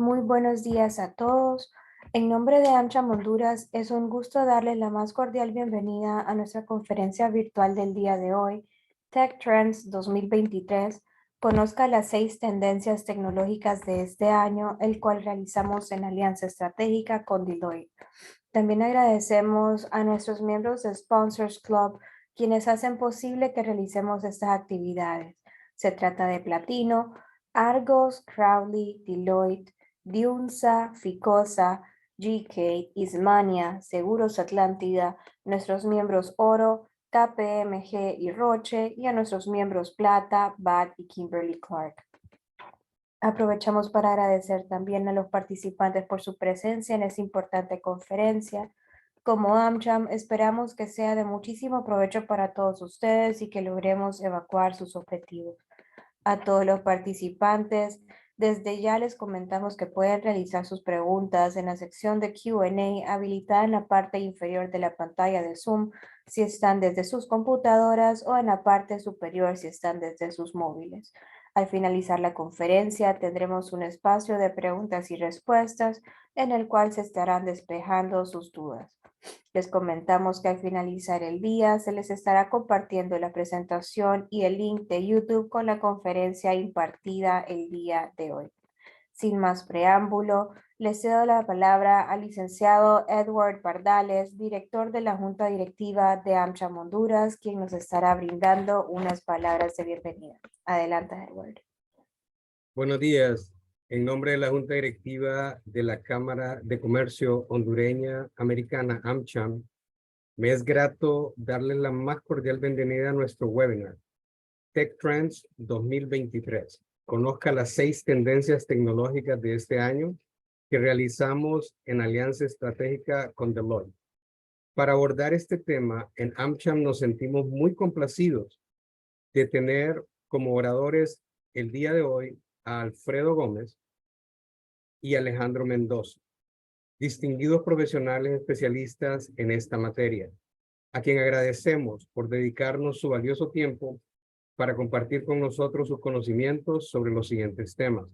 Muy buenos días a todos. En nombre de AmCham Honduras, es un gusto darles la más cordial bienvenida a nuestra conferencia virtual del día de hoy, Tech Trends 2023. Conozca las 6 tendencias tecnológicas de este año, el cual realizamos en alianza estratégica con Deloitte. También agradecemos a nuestros miembros de Sponsors Club, quienes hacen posible que realicemos estas actividades. Se trata de Platino, Argos, Crowley, Deloitte, Diunsa, Ficosa, GK, Ismania, Seguros Atlántida, nuestros miembros Oro, KPMG y Roche, y a nuestros miembros Plata, BAT y Kimberly Clark. Aprovechamos para agradecer también a los participantes por su presencia en esta importante conferencia. Como AmCham, esperamos que sea de muchísimo provecho para todos ustedes y que logremos evacuar sus objetivos. A todos los participantes, desde ya les comentamos que pueden realizar sus preguntas en la sección de Q&A habilitada en la parte inferior de la pantalla de Zoom si están desde sus computadoras o en la parte superior si están desde sus móviles. Al finalizar la conferencia tendremos un espacio de preguntas y respuestas en el cual se estarán despejando sus dudas. Les comentamos que al finalizar el día se les estará compartiendo la presentación y el link de YouTube con la conferencia impartida el día de hoy. Sin más preámbulo, le cedo la palabra al licenciado Edward Pardales, director de la Junta Directiva de AmCham Honduras, quien nos estará brindando unas palabras de bienvenida. Adelante, Edward. Buenos días. En nombre de la Junta Directiva de la Cámara de Comercio Hondureña Americana, AmCham, me es grato darles la más cordial bienvenida a nuestro webinar, Tech Trends 2023. Conozca las 6 tendencias tecnológicas de este año que realizamos en alianza estratégica con Deloitte. Para abordar este tema, en AmCham nos sentimos muy complacidos de tener como oradores el día de hoy a Alfredo Gómez y Alejandro Mendoza, distinguidos profesionales especialistas en esta materia, a quien agradecemos por dedicarnos su valioso tiempo para compartir con nosotros sus conocimientos sobre los siguientes temas: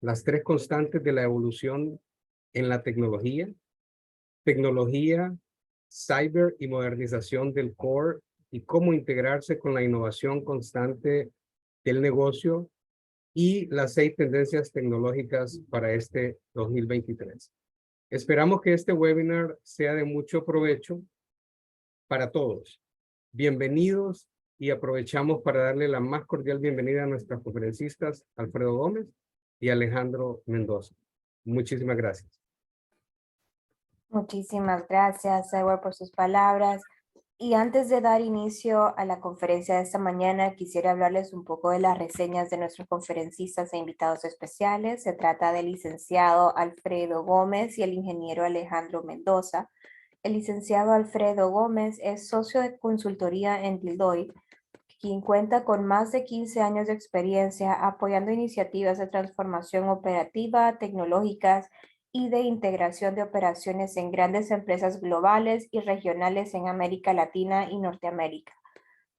las 3 constantes de la evolución en la tecnología, cyber y modernización del core y cómo integrarse con la innovación constante del negocio, y las 6 tendencias tecnológicas para este 2023. Esperamos que este webinar sea de mucho provecho para todos. Bienvenidos, y aprovechamos para darle la más cordial bienvenida a nuestras conferencistas Alfredo Gómez y Alejandro Mendoza. Muchísimas gracias. Muchísimas gracias, Edward, por sus palabras. Y antes de dar inicio a la conferencia de esta mañana, quisiera hablarles un poco de las reseñas de nuestros conferencistas e invitados especiales. Se trata del licenciado Alfredo Gómez y el ingeniero Alejandro Mendoza. El licenciado Alfredo Gómez es socio de consultoría en Deloitte, quien cuenta con más de 15 años de experiencia apoyando iniciativas de transformación operativa, tecnológicas y de integración de operaciones en grandes empresas globales y regionales en América Latina y Norteamérica.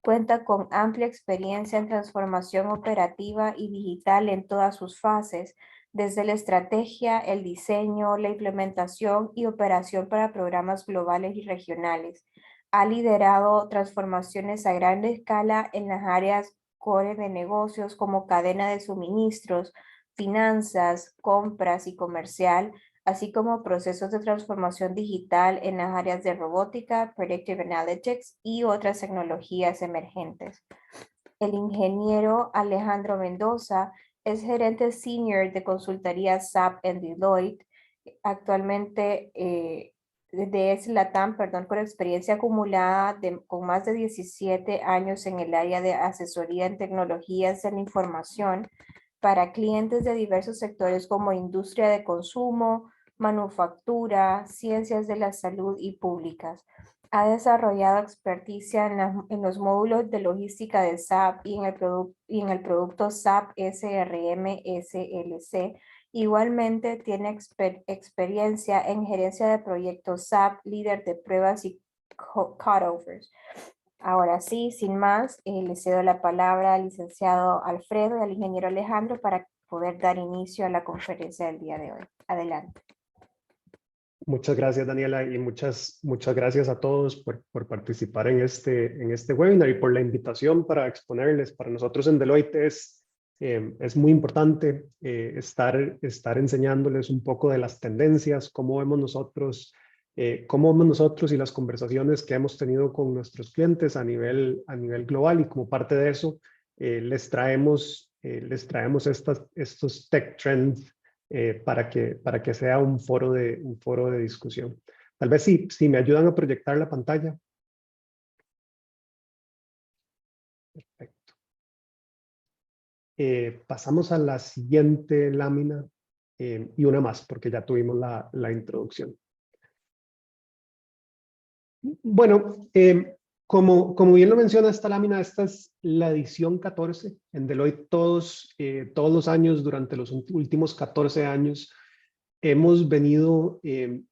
Cuenta con amplia experiencia en transformación operativa y digital en todas sus fases, desde la estrategia, el diseño, la implementación y operación para programas globales y regionales. Ha liderado transformaciones a gran escala en las áreas core de negocios como cadena de suministros, finanzas, compras y comercial, así como procesos de transformación digital en las áreas de robótica, predictive analytics y otras tecnologías emergentes. El ingeniero Alejandro Mendoza es gerente senior de consultoría SAP en Deloitte, actualmente de Latam, con experiencia acumulada con más de 17 años en el área de asesoría en tecnologías de la información para clientes de diversos sectores como industria de consumo, manufactura, ciencias de la salud y públicas. Ha desarrollado experticia en los módulos de logística de SAP y en el producto SAP SRM SLC. Igualmente tiene experiencia en gerencia de proyectos SAP, líder de pruebas y cutovers. Ahora sí, sin más, le cedo la palabra al licenciado Alfredo y al ingeniero Alejandro para poder dar inicio a la conferencia del día de hoy. Adelante. Muchas gracias, Daniela, y muchas gracias a todos por participar en este webinar y por la invitación para exponerles. Para nosotros en Deloitte es muy importante estar enseñándoles un poco de las tendencias, cómo vemos nosotros y las conversaciones que hemos tenido con nuestros clientes a nivel global, y como parte de eso les traemos estos tech trends para que sea un foro de discusión. Tal vez si me ayudan a proyectar la pantalla. Perfecto. Pasamos a la siguiente lámina y una más, porque ya tuvimos la introducción. Bueno, como bien lo menciona esta lámina, esta es la edición 14 en Deloitte. Todos los años, durante los últimos 14 años, hemos venido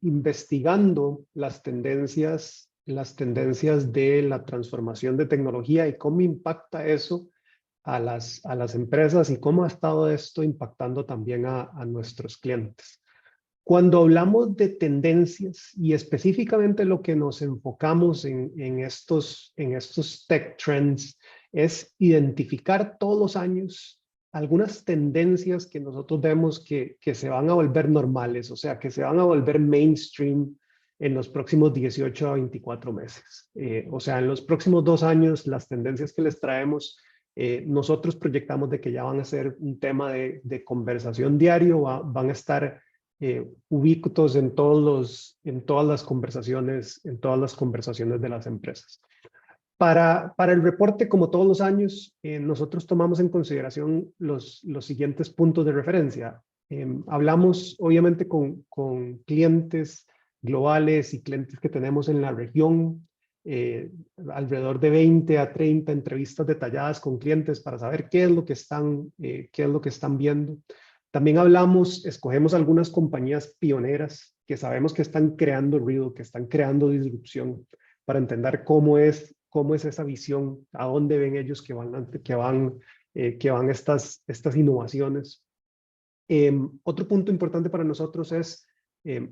investigando las tendencias de la transformación de tecnología y cómo impacta eso a las empresas y cómo ha estado esto impactando también a nuestros clientes. Cuando hablamos de tendencias y específicamente lo que nos enfocamos en estos tech trends es identificar todos los años algunas tendencias que nosotros vemos que se van a volver normales, o sea, que se van a volver mainstream en los próximos 18 a 24 meses. O sea, en los próximos 2 años, las tendencias que les traemos, nosotros proyectamos de que ya van a ser un tema de conversación diario, van a estar ubicuos en todas las conversaciones de las empresas. Para el reporte, como todos los años, nosotros tomamos en consideración los siguientes puntos de referencia. Hablamos obviamente con clientes globales y clientes que tenemos en la región, alrededor de 20 a 30 entrevistas detalladas con clientes para saber qué es lo que están viendo. También escogemos algunas compañías pioneras que sabemos que están creando ruido, que están creando disrupción, para entender cómo es esa visión, a dónde ven ellos que van estas innovaciones. Otro punto importante para nosotros es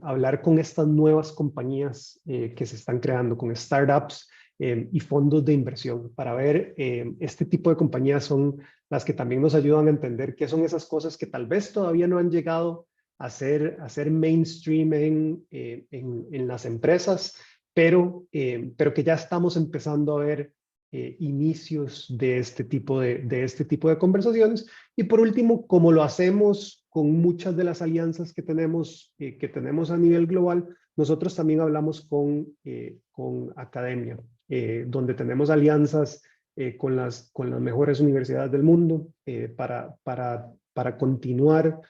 hablar con estas nuevas compañías que se están creando, con startups y fondos de inversión, para ver este tipo de compañías son las que también nos ayudan a entender qué son esas cosas que tal vez todavía no han llegado a ser mainstream en las empresas, pero que ya estamos empezando a ver inicios de este tipo de conversaciones. Y por último, como lo hacemos con muchas de las alianzas que tenemos a nivel global, nosotros también hablamos con academia, donde tenemos alianzas con las mejores universidades del mundo para continuar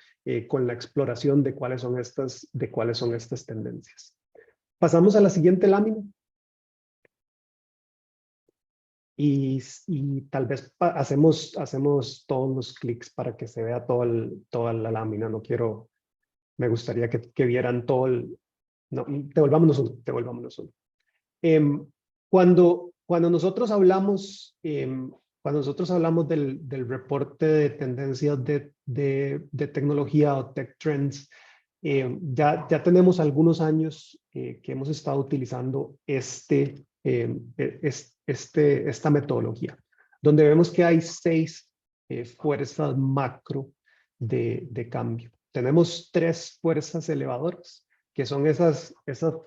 con la exploración de cuáles son estas tendencias. Pasamos a la siguiente lámina. Y tal vez hacemos todos los clics para que se vea toda la lámina. Me gustaría que vieran todo no, devolvámonos uno. Cuando nosotros hablamos del reporte de tendencias de tecnología o tech trends, ya tenemos algunos años que hemos estado utilizando esta metodología, donde vemos que hay 6 fuerzas macro de cambio. Tenemos 3 fuerzas elevadoras, que son esas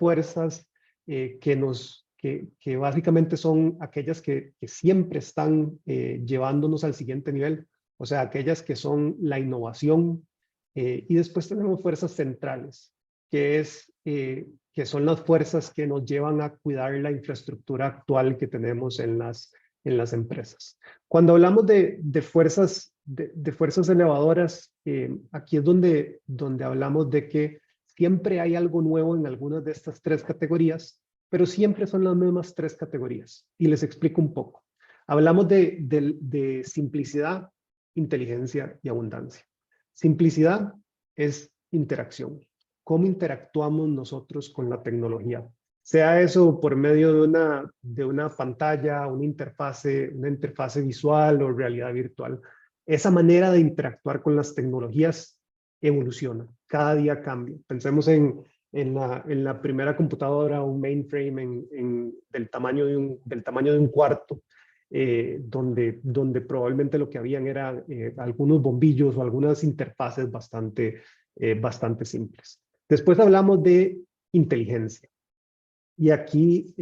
fuerzas que básicamente son aquellas que siempre están llevándonos al siguiente nivel, o sea, aquellas que son la innovación, y después tenemos fuerzas centrales, que son las fuerzas que nos llevan a cuidar la infraestructura actual que tenemos en las empresas. Cuando hablamos de fuerzas elevadoras, aquí es donde hablamos de que siempre hay algo nuevo en algunas de estas 3 categorías, pero siempre son las mismas 3 categorías. Y les explico un poco. Hablamos de simplicidad, inteligencia y abundancia. Simplicidad es interacción. ¿Cómo interactuamos nosotros con la tecnología? Sea eso por medio de una pantalla, una interfase visual o realidad virtual. Esa manera de interactuar con las tecnologías evoluciona, cada día cambia. Pensemos en la primera computadora, un mainframe del tamaño de un cuarto, donde probablemente lo que habían eran algunos bombillos o algunas interfaces bastante simples. Después hablamos de inteligencia. Y aquí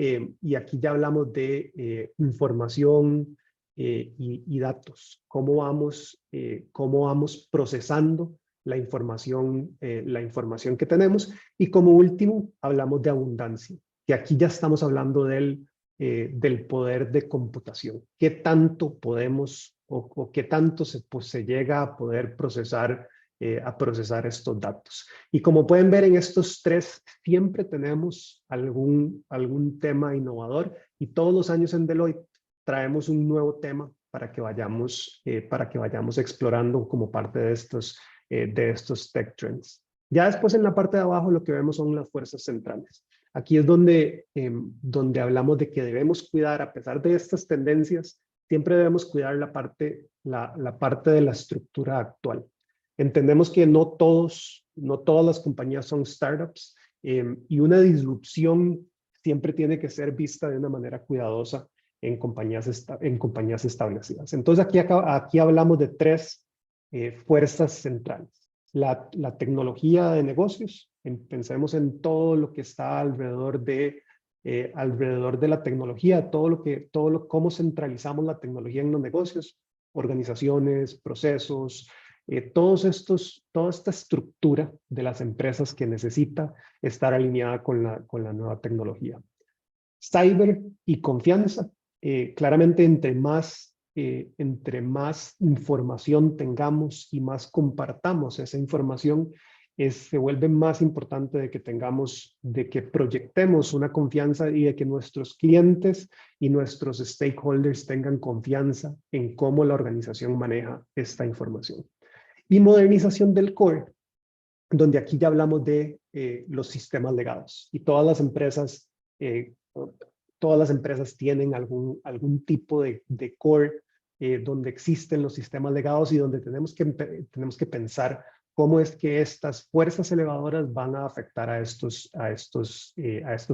ya hablamos de información y datos. Cómo vamos procesando la información que tenemos. Y como último, hablamos de abundancia. Que aquí ya estamos hablando del poder de computación. ¿Qué tanto podemos o qué tanto se llega a poder procesar estos datos? Y como pueden ver en estos tres, siempre tenemos algún tema innovador y todos los años en Deloitte traemos un nuevo tema para que vayamos explorando como parte de estos tech trends. Ya después en la parte de abajo lo que vemos son las fuerzas centrales. Aquí es donde hablamos de que debemos cuidar, a pesar de estas tendencias, siempre debemos cuidar la parte de la estructura actual. Entendemos que no todas las compañías son startups y una disrupción siempre tiene que ser vista de una manera cuidadosa en compañías establecidas. Entonces aquí hablamos de tres fuerzas centrales. La tecnología de negocios, pensemos en todo lo que está alrededor de la tecnología, cómo centralizamos la tecnología en los negocios, organizaciones, procesos, toda esta estructura de las empresas que necesita estar alineada con la nueva tecnología. Cyber y confianza. Claramente entre más información tengamos y más compartamos esa información, se vuelve más importante de que proyectemos una confianza y de que nuestros clientes y nuestros stakeholders tengan confianza en cómo la organización maneja esta información. Y modernización del core, donde aquí ya hablamos de los sistemas legados. Y todas las empresas tienen algún tipo de core donde existen los sistemas legados y donde tenemos que pensar cómo es que estas fuerzas elevadoras van a afectar a estos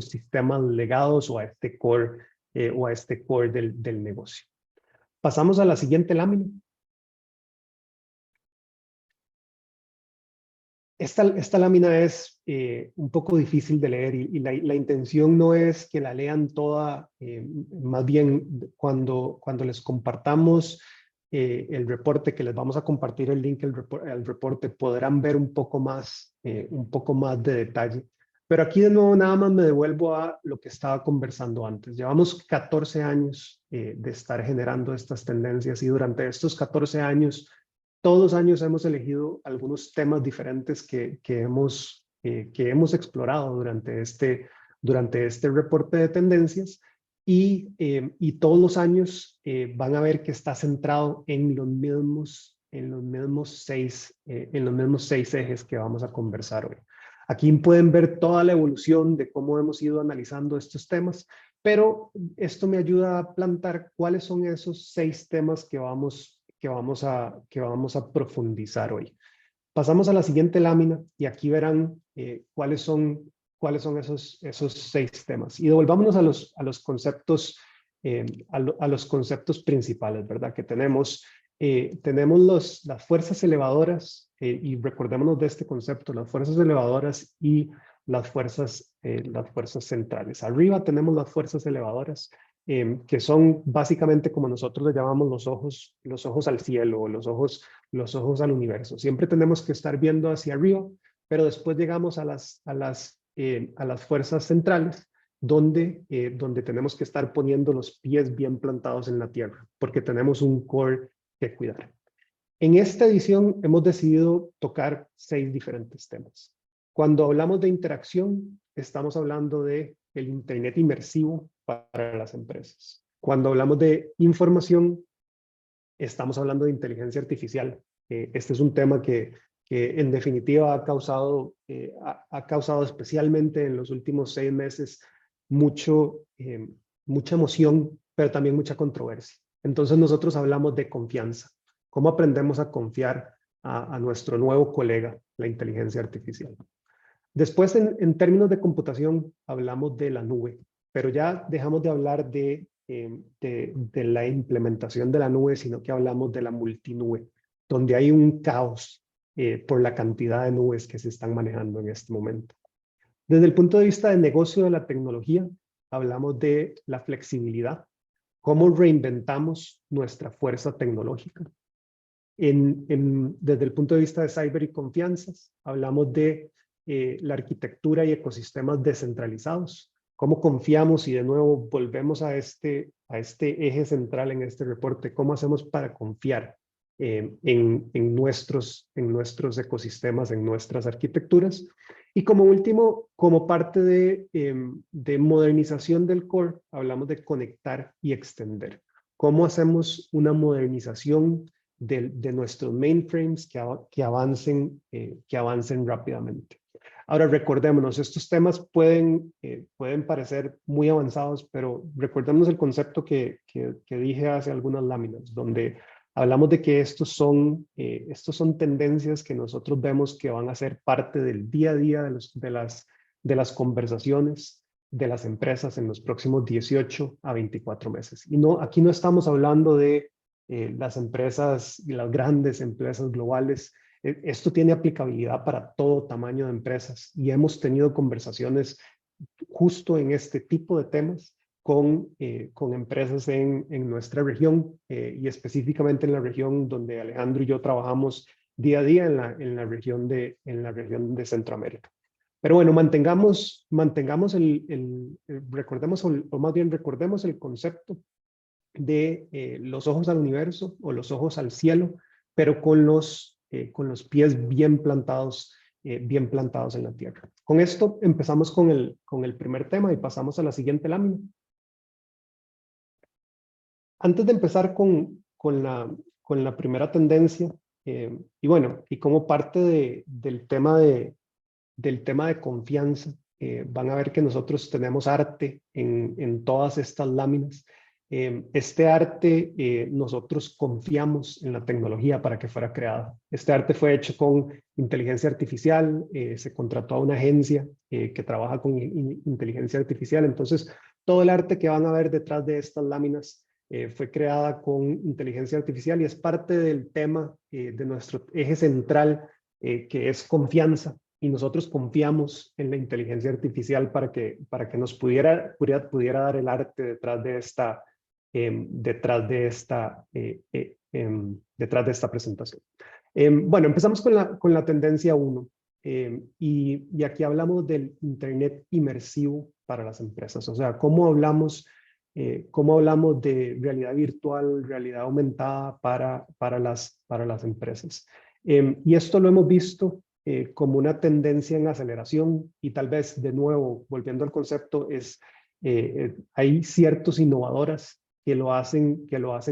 sistemas legados o a este core del negocio. Pasamos a la siguiente lámina. Esta lámina es un poco difícil de leer y la intención no es que la lean toda, más bien cuando les compartamos el reporte, que les vamos a compartir el link al reporte, podrán ver un poco más de detalle. Pero aquí de nuevo nada más me devuelvo a lo que estaba conversando antes. Llevamos 14 años de estar generando estas tendencias y durante estos 14 años todos los años hemos elegido algunos temas diferentes que hemos explorado durante este reporte de tendencias y todos los años van a ver que está centrado en los mismos 6 ejes que vamos a conversar hoy. Aquí pueden ver toda la evolución de cómo hemos ido analizando estos temas, pero esto me ayuda a plantar cuáles son esos 6 temas que vamos a profundizar hoy. Pasamos a la siguiente lámina y aquí verán cuáles son esos 6 temas. Y devolvámonos a los conceptos principales, ¿verdad? Que tenemos las fuerzas elevadoras y recordémonos de este concepto, las fuerzas elevadoras y las fuerzas centrales. Arriba tenemos las fuerzas elevadoras, que son básicamente como nosotros le llamamos los ojos al cielo o los ojos al universo. Siempre tenemos que estar viendo hacia arriba, pero después llegamos a las fuerzas centrales, donde tenemos que estar poniendo los pies bien plantados en la tierra, porque tenemos un core que cuidar. En esta edición hemos decidido tocar 6 diferentes temas. Cuando hablamos de interacción, estamos hablando de el Internet inmersivo para las empresas. Cuando hablamos de información, estamos hablando de inteligencia artificial. Este es un tema que en definitiva ha causado especialmente en los últimos 6 meses mucha emoción, pero también mucha controversia. Entonces nosotros hablamos de confianza. ¿Cómo aprendemos a confiar a nuestro nuevo colega, la inteligencia artificial? Después, en términos de computación, hablamos de la nube, pero ya dejamos de hablar de la implementación de la nube, sino que hablamos de la multinube, donde hay un caos por la cantidad de nubes que se están manejando en este momento. Desde el punto de vista del negocio de la tecnología, hablamos de la flexibilidad, cómo reinventamos nuestra fuerza tecnológica. Desde el punto de vista de cyber y confianzas, hablamos de la arquitectura y ecosistemas descentralizados, cómo confiamos, y de nuevo volvemos a este eje central en este reporte, cómo hacemos para confiar en nuestros ecosistemas, en nuestras arquitecturas. Y como último, como parte de modernización del core, hablamos de conectar y extender. ¿Cómo hacemos una modernización de nuestros mainframes que avancen rápidamente? Ahora, recordémonos, estos temas pueden parecer muy avanzados, pero recordemos el concepto que dije hace algunas láminas, donde hablamos de que estos son tendencias que nosotros vemos que van a ser parte del día a día de las conversaciones de las empresas en los próximos 18 a 24 meses. Y aquí no estamos hablando de las empresas y las grandes empresas globales. Esto tiene aplicabilidad para todo tamaño de empresas, y hemos tenido conversaciones justo en este tipo de temas con empresas en nuestra región y específicamente en la región donde Alejandro y yo trabajamos día a día en la región de Centroamérica. Pero bueno, recordemos, o más bien recordemos el concepto de los ojos al universo o los ojos al cielo, pero con los pies bien plantados en la tierra. Con esto empezamos con el primer tema y pasamos a la siguiente lámina. Antes de empezar con la primera tendencia, y bueno, y como parte del tema de confianza, van a ver que nosotros tenemos arte en todas estas láminas. Este arte, nosotros confiamos en la tecnología para que fuera creada. Este arte fue hecho con inteligencia artificial, se contrató a una agencia que trabaja con inteligencia artificial. Entonces, todo el arte que van a ver detrás de estas láminas fue creada con inteligencia artificial y es parte del tema de nuestro eje central, que es confianza. Y nosotros confiamos en la inteligencia artificial para que nos pudiera dar el arte detrás de esta presentación. Bueno, empezamos con la tendencia 1. Y aquí hablamos del Internet inmersivo para las empresas. O sea, cómo hablamos de realidad virtual, realidad aumentada para las empresas. Y esto lo hemos visto como una tendencia en aceleración, y tal vez de nuevo, volviendo al concepto, hay ciertos innovadoras que lo hacen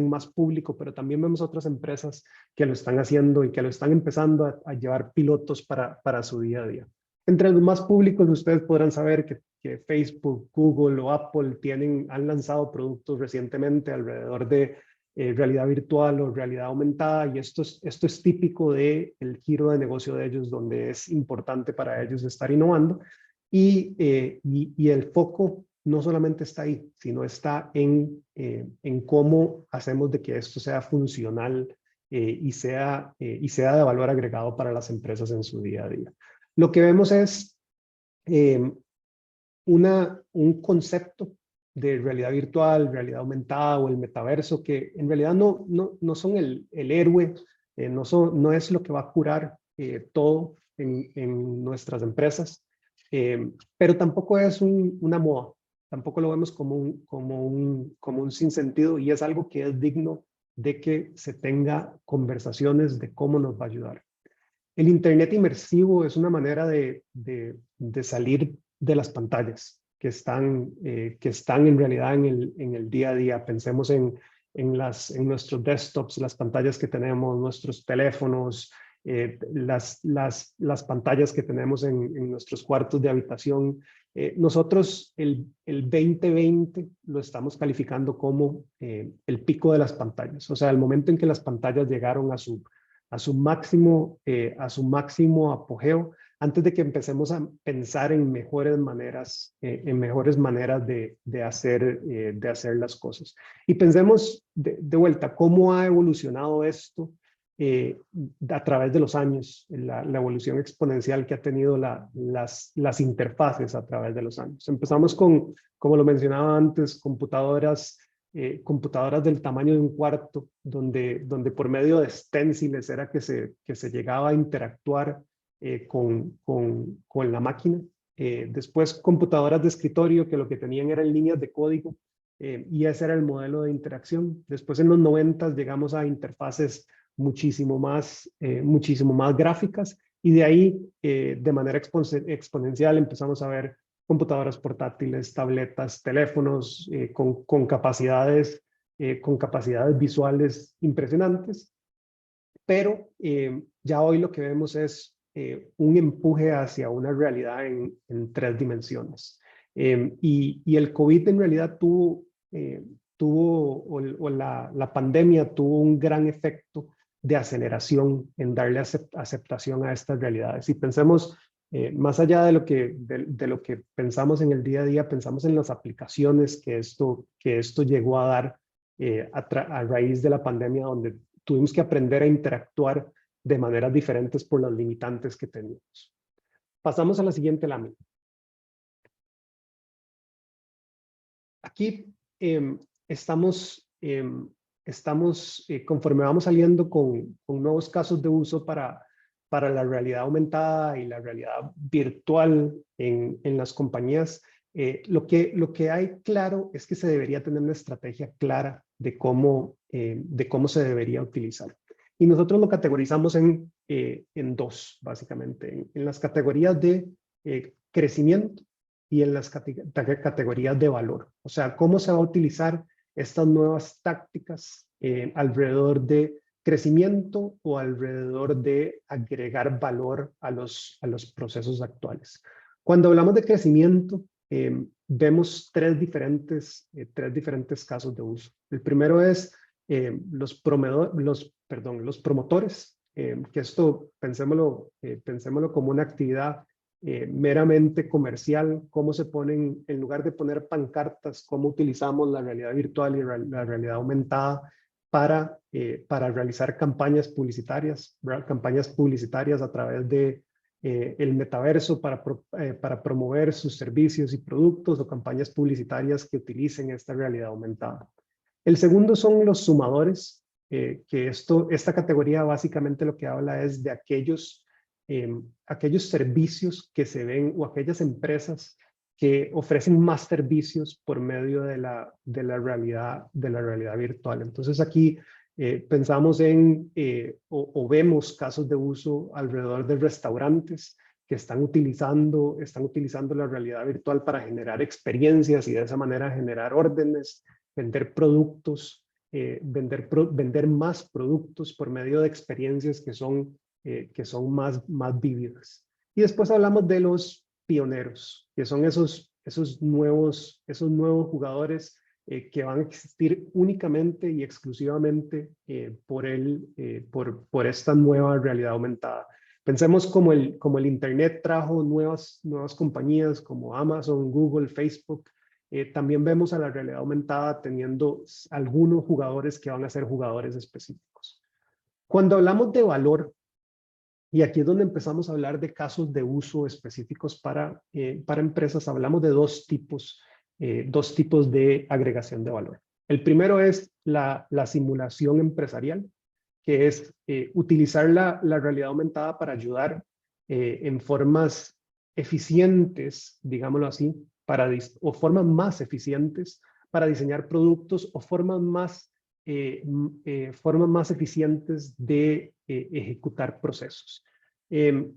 más público, pero también vemos otras empresas que lo están haciendo y que lo están empezando a llevar pilotos para su día a día. Entre los más públicos, ustedes podrán saber que Facebook, Google o Apple han lanzado productos recientemente alrededor de realidad virtual o realidad aumentada, y esto es típico del giro de negocio de ellos, donde es importante para ellos estar innovando, y el foco no solamente está ahí, sino está en cómo hacemos de que esto sea funcional y sea de valor agregado para las empresas en su día a día. Lo que vemos es un concepto de realidad virtual, realidad aumentada o el metaverso, que en realidad no son el héroe, no es lo que va a curar todo en nuestras empresas, pero tampoco es una moda, tampoco lo vemos como un sinsentido, y es algo que es digno de que se tenga conversaciones de cómo nos va a ayudar. El Internet inmersivo es una manera de salir de las pantallas que están en realidad en el día a día. Pensemos en nuestros desktops, las pantallas que tenemos, nuestros teléfonos, las pantallas que tenemos en nuestros cuartos de habitación. Nosotros el 2020 lo estamos calificando como el pico de las pantallas, o sea, el momento en que las pantallas llegaron a su máximo apogeo, antes de que empecemos a pensar en mejores maneras de hacer las cosas. Y pensemos de vuelta, ¿cómo ha evolucionado esto a través de los años? La evolución exponencial que ha tenido las interfaces a través de los años. Empezamos con, como lo mencionaba antes, computadoras del tamaño de un cuarto, donde por medio de stenciles era que se llegaba a interactuar con la máquina. Después computadoras de escritorio que lo que tenían eran líneas de código y ese era el modelo de interacción. Después en los 90 llegamos a interfaces muchísimo más gráficas y de ahí de manera exponencial empezamos a ver computadoras portátiles, tabletas, teléfonos con capacidades visuales impresionantes, pero ya hoy lo que vemos es un empuje hacia una realidad en 3 dimensiones. Y el COVID en realidad la pandemia tuvo un gran efecto de aceleración en darle aceptación a estas realidades. Y pensemos, más allá de lo que pensamos en el día a día, pensamos en las aplicaciones que esto llegó a dar a raíz de la pandemia, donde tuvimos que aprender a interactuar de maneras diferentes por las limitantes que teníamos. Pasamos a la siguiente lámina. Aquí conforme vamos saliendo con nuevos casos de uso para la realidad aumentada y la realidad virtual en las compañías, lo que hay claro es que se debería tener una estrategia clara de cómo se debería utilizar. Y nosotros lo categorizamos en 2, básicamente, en las categorías de crecimiento y en las categorías de valor. O sea, cómo se va a utilizar estas nuevas tácticas alrededor de crecimiento o alrededor de agregar valor a los procesos actuales. Cuando hablamos de crecimiento, vemos tres diferentes casos de uso. El primero es los promotores, que esto pensémoslo como una actividad meramente comercial, cómo se ponen, en lugar de poner pancartas, cómo utilizamos la realidad virtual y la realidad aumentada para realizar campañas publicitarias a través de el metaverso para promover sus servicios y productos, o campañas publicitarias que utilicen esta realidad aumentada. El segundo son los sumadores, que esta categoría básicamente lo que habla es de aquellos servicios que se ven, o aquellas empresas que ofrecen más servicios por medio de la realidad virtual. Entonces aquí pensamos en o vemos casos de uso alrededor de restaurantes que están utilizando la realidad virtual para generar experiencias y de esa manera generar órdenes, vender productos, vender más productos por medio de experiencias que son más vívidas. Y después hablamos de los pioneros, que son esos nuevos jugadores que van a existir únicamente y exclusivamente por esta nueva realidad aumentada. Pensemos como el Internet trajo nuevas compañías como Amazon, Google, Facebook. También vemos a la realidad aumentada teniendo algunos jugadores que van a ser jugadores específicos. Cuando hablamos de valor, y aquí es donde empezamos a hablar de casos de uso específicos para empresas, hablamos de dos tipos de agregación de valor. El primero es la simulación empresarial, que es utilizar la realidad aumentada para ayudar en formas eficientes, digámoslo así, o formas más eficientes para diseñar productos, o formas más eficientes de ejecutar procesos.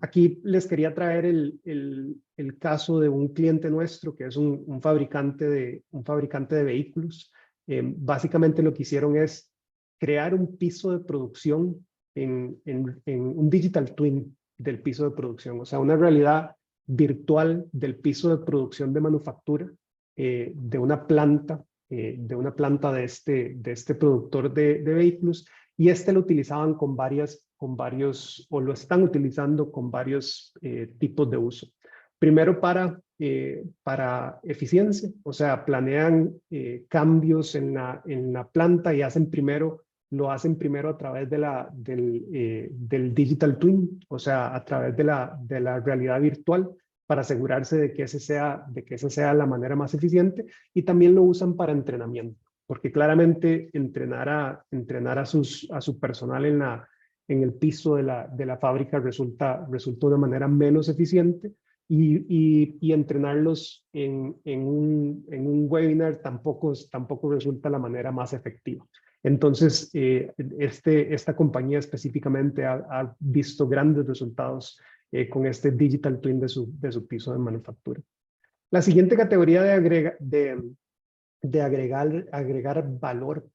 Aquí les quería traer el caso de un cliente nuestro que es un fabricante de vehículos. Básicamente lo que hicieron es crear un piso de producción en un digital twin del piso de producción, o sea, una realidad virtual del piso de producción de manufactura de una planta de este productor de vehículos, y lo utilizaban o lo están utilizando con varios tipos de uso. Primero para eficiencia, o sea, planean cambios en la planta y lo hacen primero a través del digital twin, o sea, a través de la realidad virtual, para asegurarse de que esa sea la manera más eficiente, y también lo usan para entrenamiento, porque claramente entrenar a su personal en el piso de la fábrica resulta de una manera menos eficiente, y entrenarlos en un webinar tampoco resulta la manera más efectiva. Entonces, esta compañía específicamente ha visto grandes resultados con este digital twin de su piso de manufactura. La siguiente categoría de agregar valor,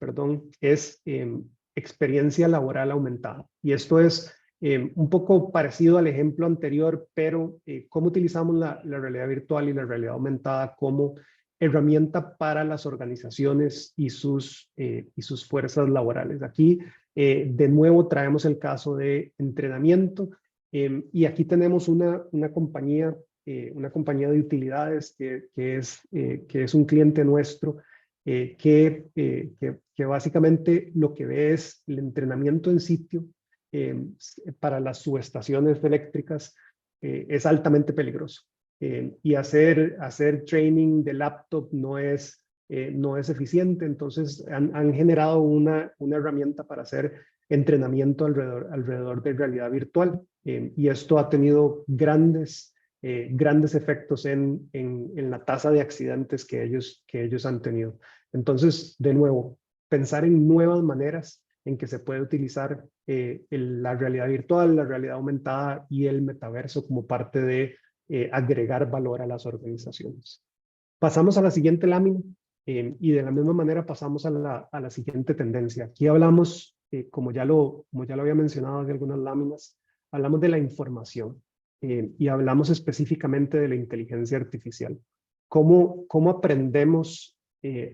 es experiencia laboral aumentada. Y esto es un poco parecido al ejemplo anterior, pero cómo utilizamos la realidad virtual y la realidad aumentada como herramienta para las organizaciones y sus fuerzas laborales. Aquí, de nuevo, traemos el caso de entrenamiento, y aquí tenemos una compañía de utilidades que es un cliente nuestro, que básicamente lo que ve es el entrenamiento en sitio para las subestaciones eléctricas. Es altamente peligroso. Y hacer training de laptop no es eficiente. Entonces han generado una herramienta para hacer entrenamiento alrededor de realidad virtual, y esto ha tenido grandes efectos en la tasa de accidentes que ellos han tenido. Entonces, de nuevo, pensar en nuevas maneras en que se puede utilizar la realidad virtual, la realidad aumentada y el metaverso como parte de agregar valor a las organizaciones. Pasamos a la siguiente lámina, y de la misma manera pasamos a la siguiente tendencia. Aquí hablamos, como ya lo había mencionado en algunas láminas, hablamos de la información, y hablamos específicamente de la inteligencia artificial. ¿Cómo aprendemos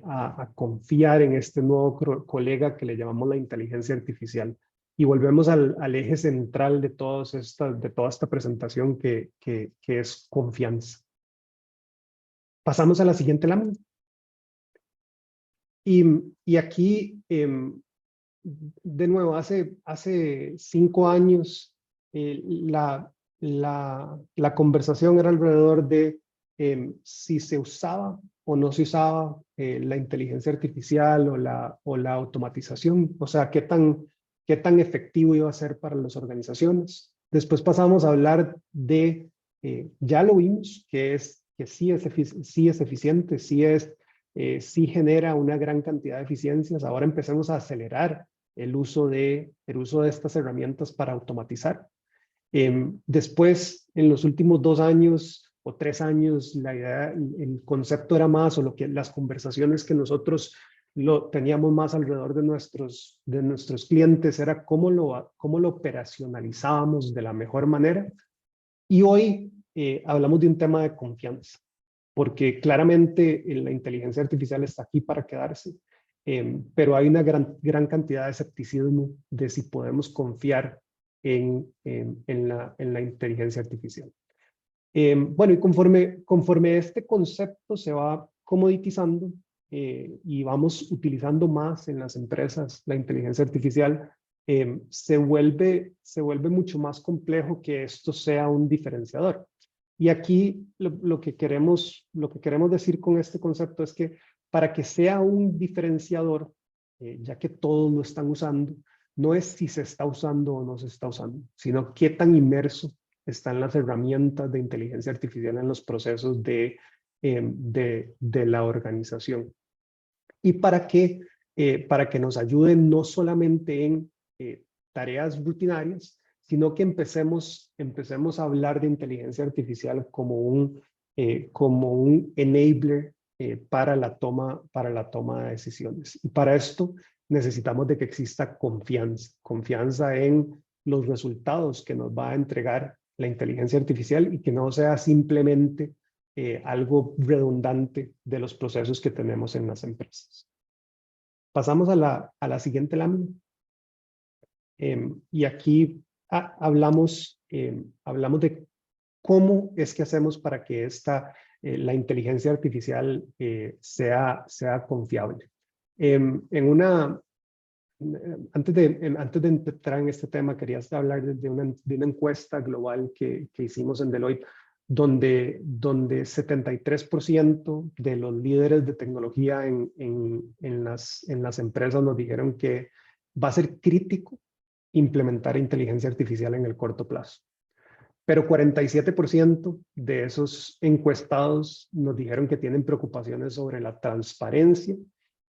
a confiar en este nuevo colega que le llamamos la inteligencia artificial? Y volvemos al eje central de toda esta presentación, que es confianza. Pasamos a la siguiente lámina. Y aquí, de nuevo, hace 5 años, la conversación era alrededor de si se usaba o no se usaba la inteligencia artificial o la automatización, o sea, qué tan efectivo iba a ser para las organizaciones. Después pasamos a hablar de, ya lo vimos, que sí es eficiente, sí genera una gran cantidad de eficiencias. Ahora empezamos a acelerar el uso de estas herramientas para automatizar. Después, en los últimos 2 años o 3 años, el concepto era más, o las conversaciones que nosotros teníamos más alrededor de nuestros clientes, era cómo lo operacionalizábamos de la mejor manera. Y hoy hablamos de un tema de confianza, porque claramente la inteligencia artificial está aquí para quedarse, pero hay una gran cantidad de escepticismo de si podemos confiar en la inteligencia artificial. Bueno, y conforme este concepto se va comoditizando y vamos utilizando más en las empresas la inteligencia artificial, se vuelve mucho más complejo que esto sea un diferenciador. Y aquí lo que queremos decir con este concepto es que para que sea un diferenciador, ya que todos lo están usando, no es si se está usando o no se está usando, sino qué tan inmerso están las herramientas de inteligencia artificial en los procesos de la organización. Y para que nos ayuden no solamente en tareas rutinarias, sino que empecemos a hablar de inteligencia artificial como un enabler para la toma de decisiones. Y para esto necesitamos de que exista confianza en los resultados que nos va a entregar la inteligencia artificial y que no sea simplemente algo redundante de los procesos que tenemos en las empresas. Pasamos a la siguiente lámina. Y aquí hablamos de cómo es que hacemos para que la inteligencia artificial sea confiable. Antes de entrar en este tema, quería hablar de una encuesta global que hicimos en Deloitte, donde 73% de los líderes de tecnología en las empresas nos dijeron que va a ser crítico implementar inteligencia artificial en el corto plazo. Pero 47% de esos encuestados nos dijeron que tienen preocupaciones sobre la transparencia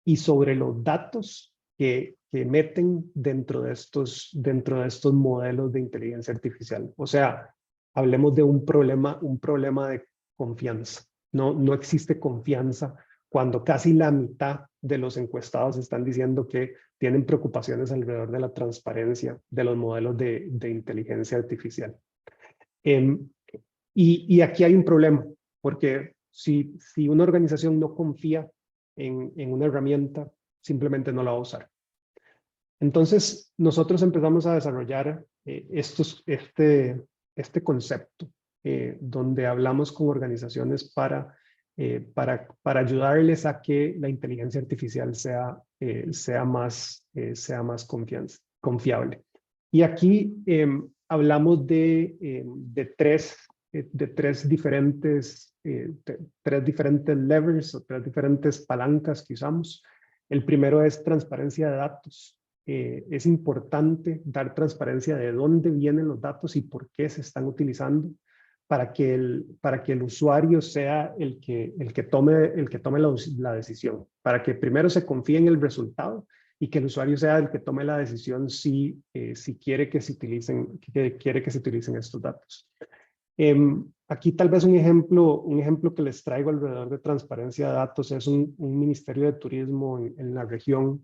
y sobre los datos que meten dentro de estos modelos de inteligencia artificial. O sea, hablemos de un problema de confianza. No existe confianza cuando casi la mitad de los encuestados están diciendo que tienen preocupaciones alrededor de la transparencia de los modelos de inteligencia artificial. Y aquí hay un problema, porque si una organización no confía en una herramienta, simplemente no la va a usar. Entonces, nosotros empezamos a desarrollar este concepto, donde hablamos con organizaciones para ayudarles a que la inteligencia artificial sea más confiable. Y aquí hablamos de tres diferentes levers o tres diferentes palancas que usamos. El primero es transparencia de datos. Es importante dar transparencia de dónde vienen los datos y por qué se están utilizando para que el usuario sea el que tome la decisión, para que primero se confíe en el resultado y que el usuario sea el que tome la decisión si quiere que se utilicen estos datos. Aquí tal vez un ejemplo que les traigo alrededor de transparencia de datos es un ministerio de turismo en la región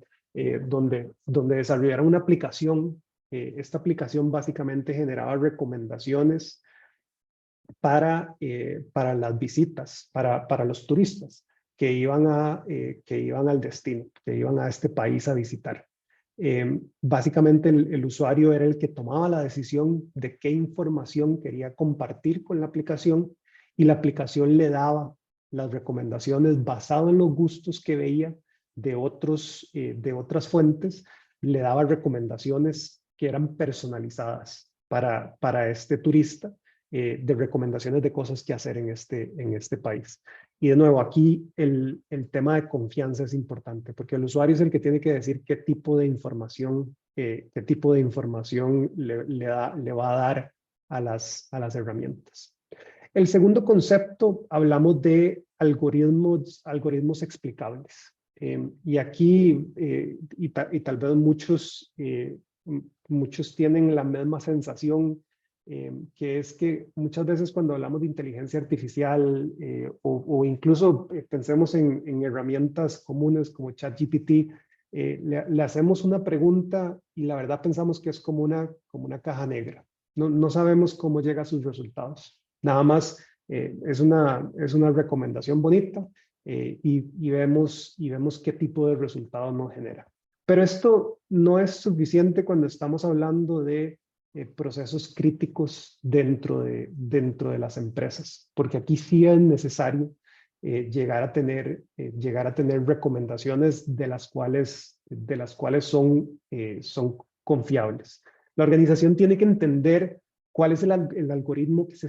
donde desarrollaron una aplicación. Esta aplicación básicamente generaba recomendaciones para las visitas, para los turistas que iban al destino, que iban a este país a visitar. Básicamente el usuario era el que tomaba la decisión de qué información quería compartir con la aplicación y la aplicación le daba las recomendaciones basado en los gustos que veía de otras fuentes, le daba recomendaciones que eran personalizadas para este turista, de recomendaciones de cosas que hacer en este país. Y de nuevo, aquí el tema de confianza es importante, porque el usuario es el que tiene que decir qué tipo de información le va a dar a las herramientas. El segundo concepto, hablamos de algoritmos explicables. Y aquí, y tal vez muchos tienen la misma sensación, que es que muchas veces cuando hablamos de inteligencia artificial o incluso pensemos en herramientas comunes como ChatGPT, le hacemos una pregunta y la verdad pensamos que es como una caja negra. No sabemos cómo llega a sus resultados. Nada más es una recomendación bonita y vemos qué tipo de resultados nos genera. Pero esto no es suficiente cuando estamos hablando de procesos críticos dentro de las empresas, porque aquí sí es necesario llegar a tener recomendaciones de las cuales son confiables. La organización tiene que entender cuál es el algoritmo que se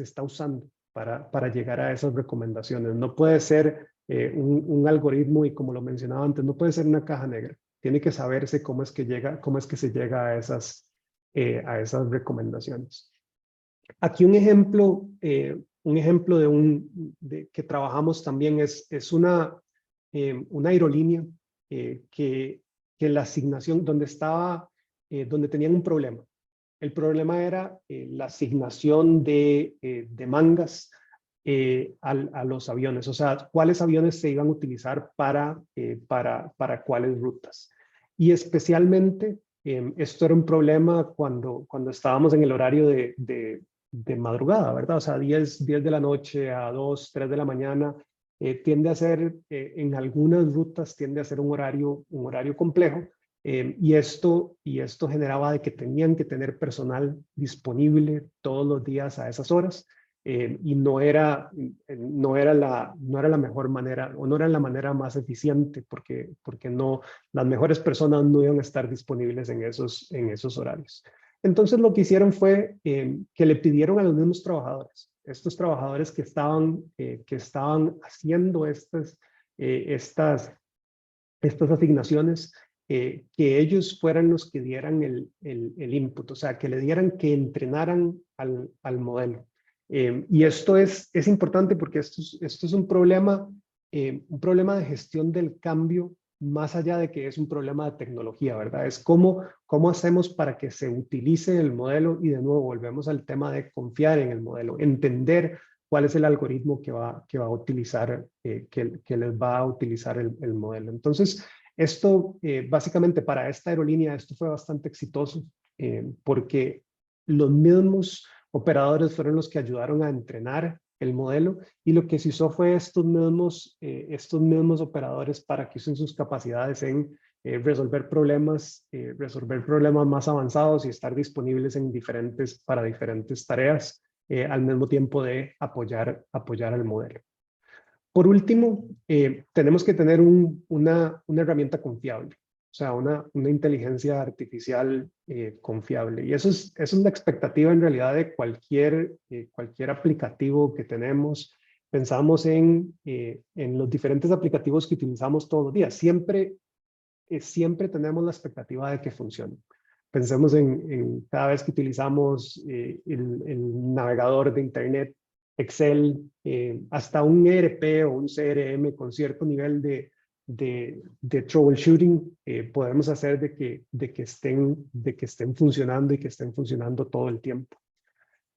está usando para llegar a esas recomendaciones. No puede ser un algoritmo, y como lo mencionaba antes, no puede ser una caja negra. Tiene que saberse cómo es que se llega a esas recomendaciones. Aquí un ejemplo que trabajamos también es una aerolínea que la asignación donde tenían un problema. El problema era la asignación de mangas a los aviones, o sea, cuáles aviones se iban a utilizar para cuáles rutas. Y especialmente, esto era un problema cuando estábamos en el horario de madrugada, ¿verdad? O sea, 10 de la noche a 2, 3 de la mañana, tiende a ser, en algunas rutas tiende a ser un horario complejo. Y esto generaba de que tenían que tener personal disponible todos los días a esas horas. Y no era la mejor manera, o no era la manera más eficiente, porque no, las mejores personas no iban a estar disponibles en esos horarios. Entonces lo que hicieron fue que le pidieron a los mismos trabajadores, estos trabajadores que estaban haciendo estas asignaciones, que ellos fueran los que dieran el input, o sea, que entrenaran al modelo. Y esto es importante porque esto es un problema de gestión del cambio, más allá de que es un problema de tecnología, ¿verdad? Es cómo hacemos para que se utilice el modelo, y de nuevo volvemos al tema de confiar en el modelo, entender cuál es el algoritmo que va a utilizar, que les va a utilizar el modelo. Entonces, esto básicamente para esta aerolínea, esto fue bastante exitoso porque los mismos operadores fueron los que ayudaron a entrenar el modelo, y lo que se usó fue estos mismos operadores para que usen sus capacidades en resolver problemas más avanzados y estar disponibles para diferentes tareas, al mismo tiempo de apoyar al modelo. Por último, tenemos que tener una herramienta confiable, o sea, una inteligencia artificial confiable. Y eso es la expectativa en realidad de cualquier aplicativo que tenemos. Pensamos en los diferentes aplicativos que utilizamos todos los días. Siempre tenemos la expectativa de que funcione. Pensemos en cada vez que utilizamos el navegador de Internet, Excel, hasta un ERP o un CRM con cierto nivel de troubleshooting, podemos hacer de que estén funcionando y que estén funcionando todo el tiempo.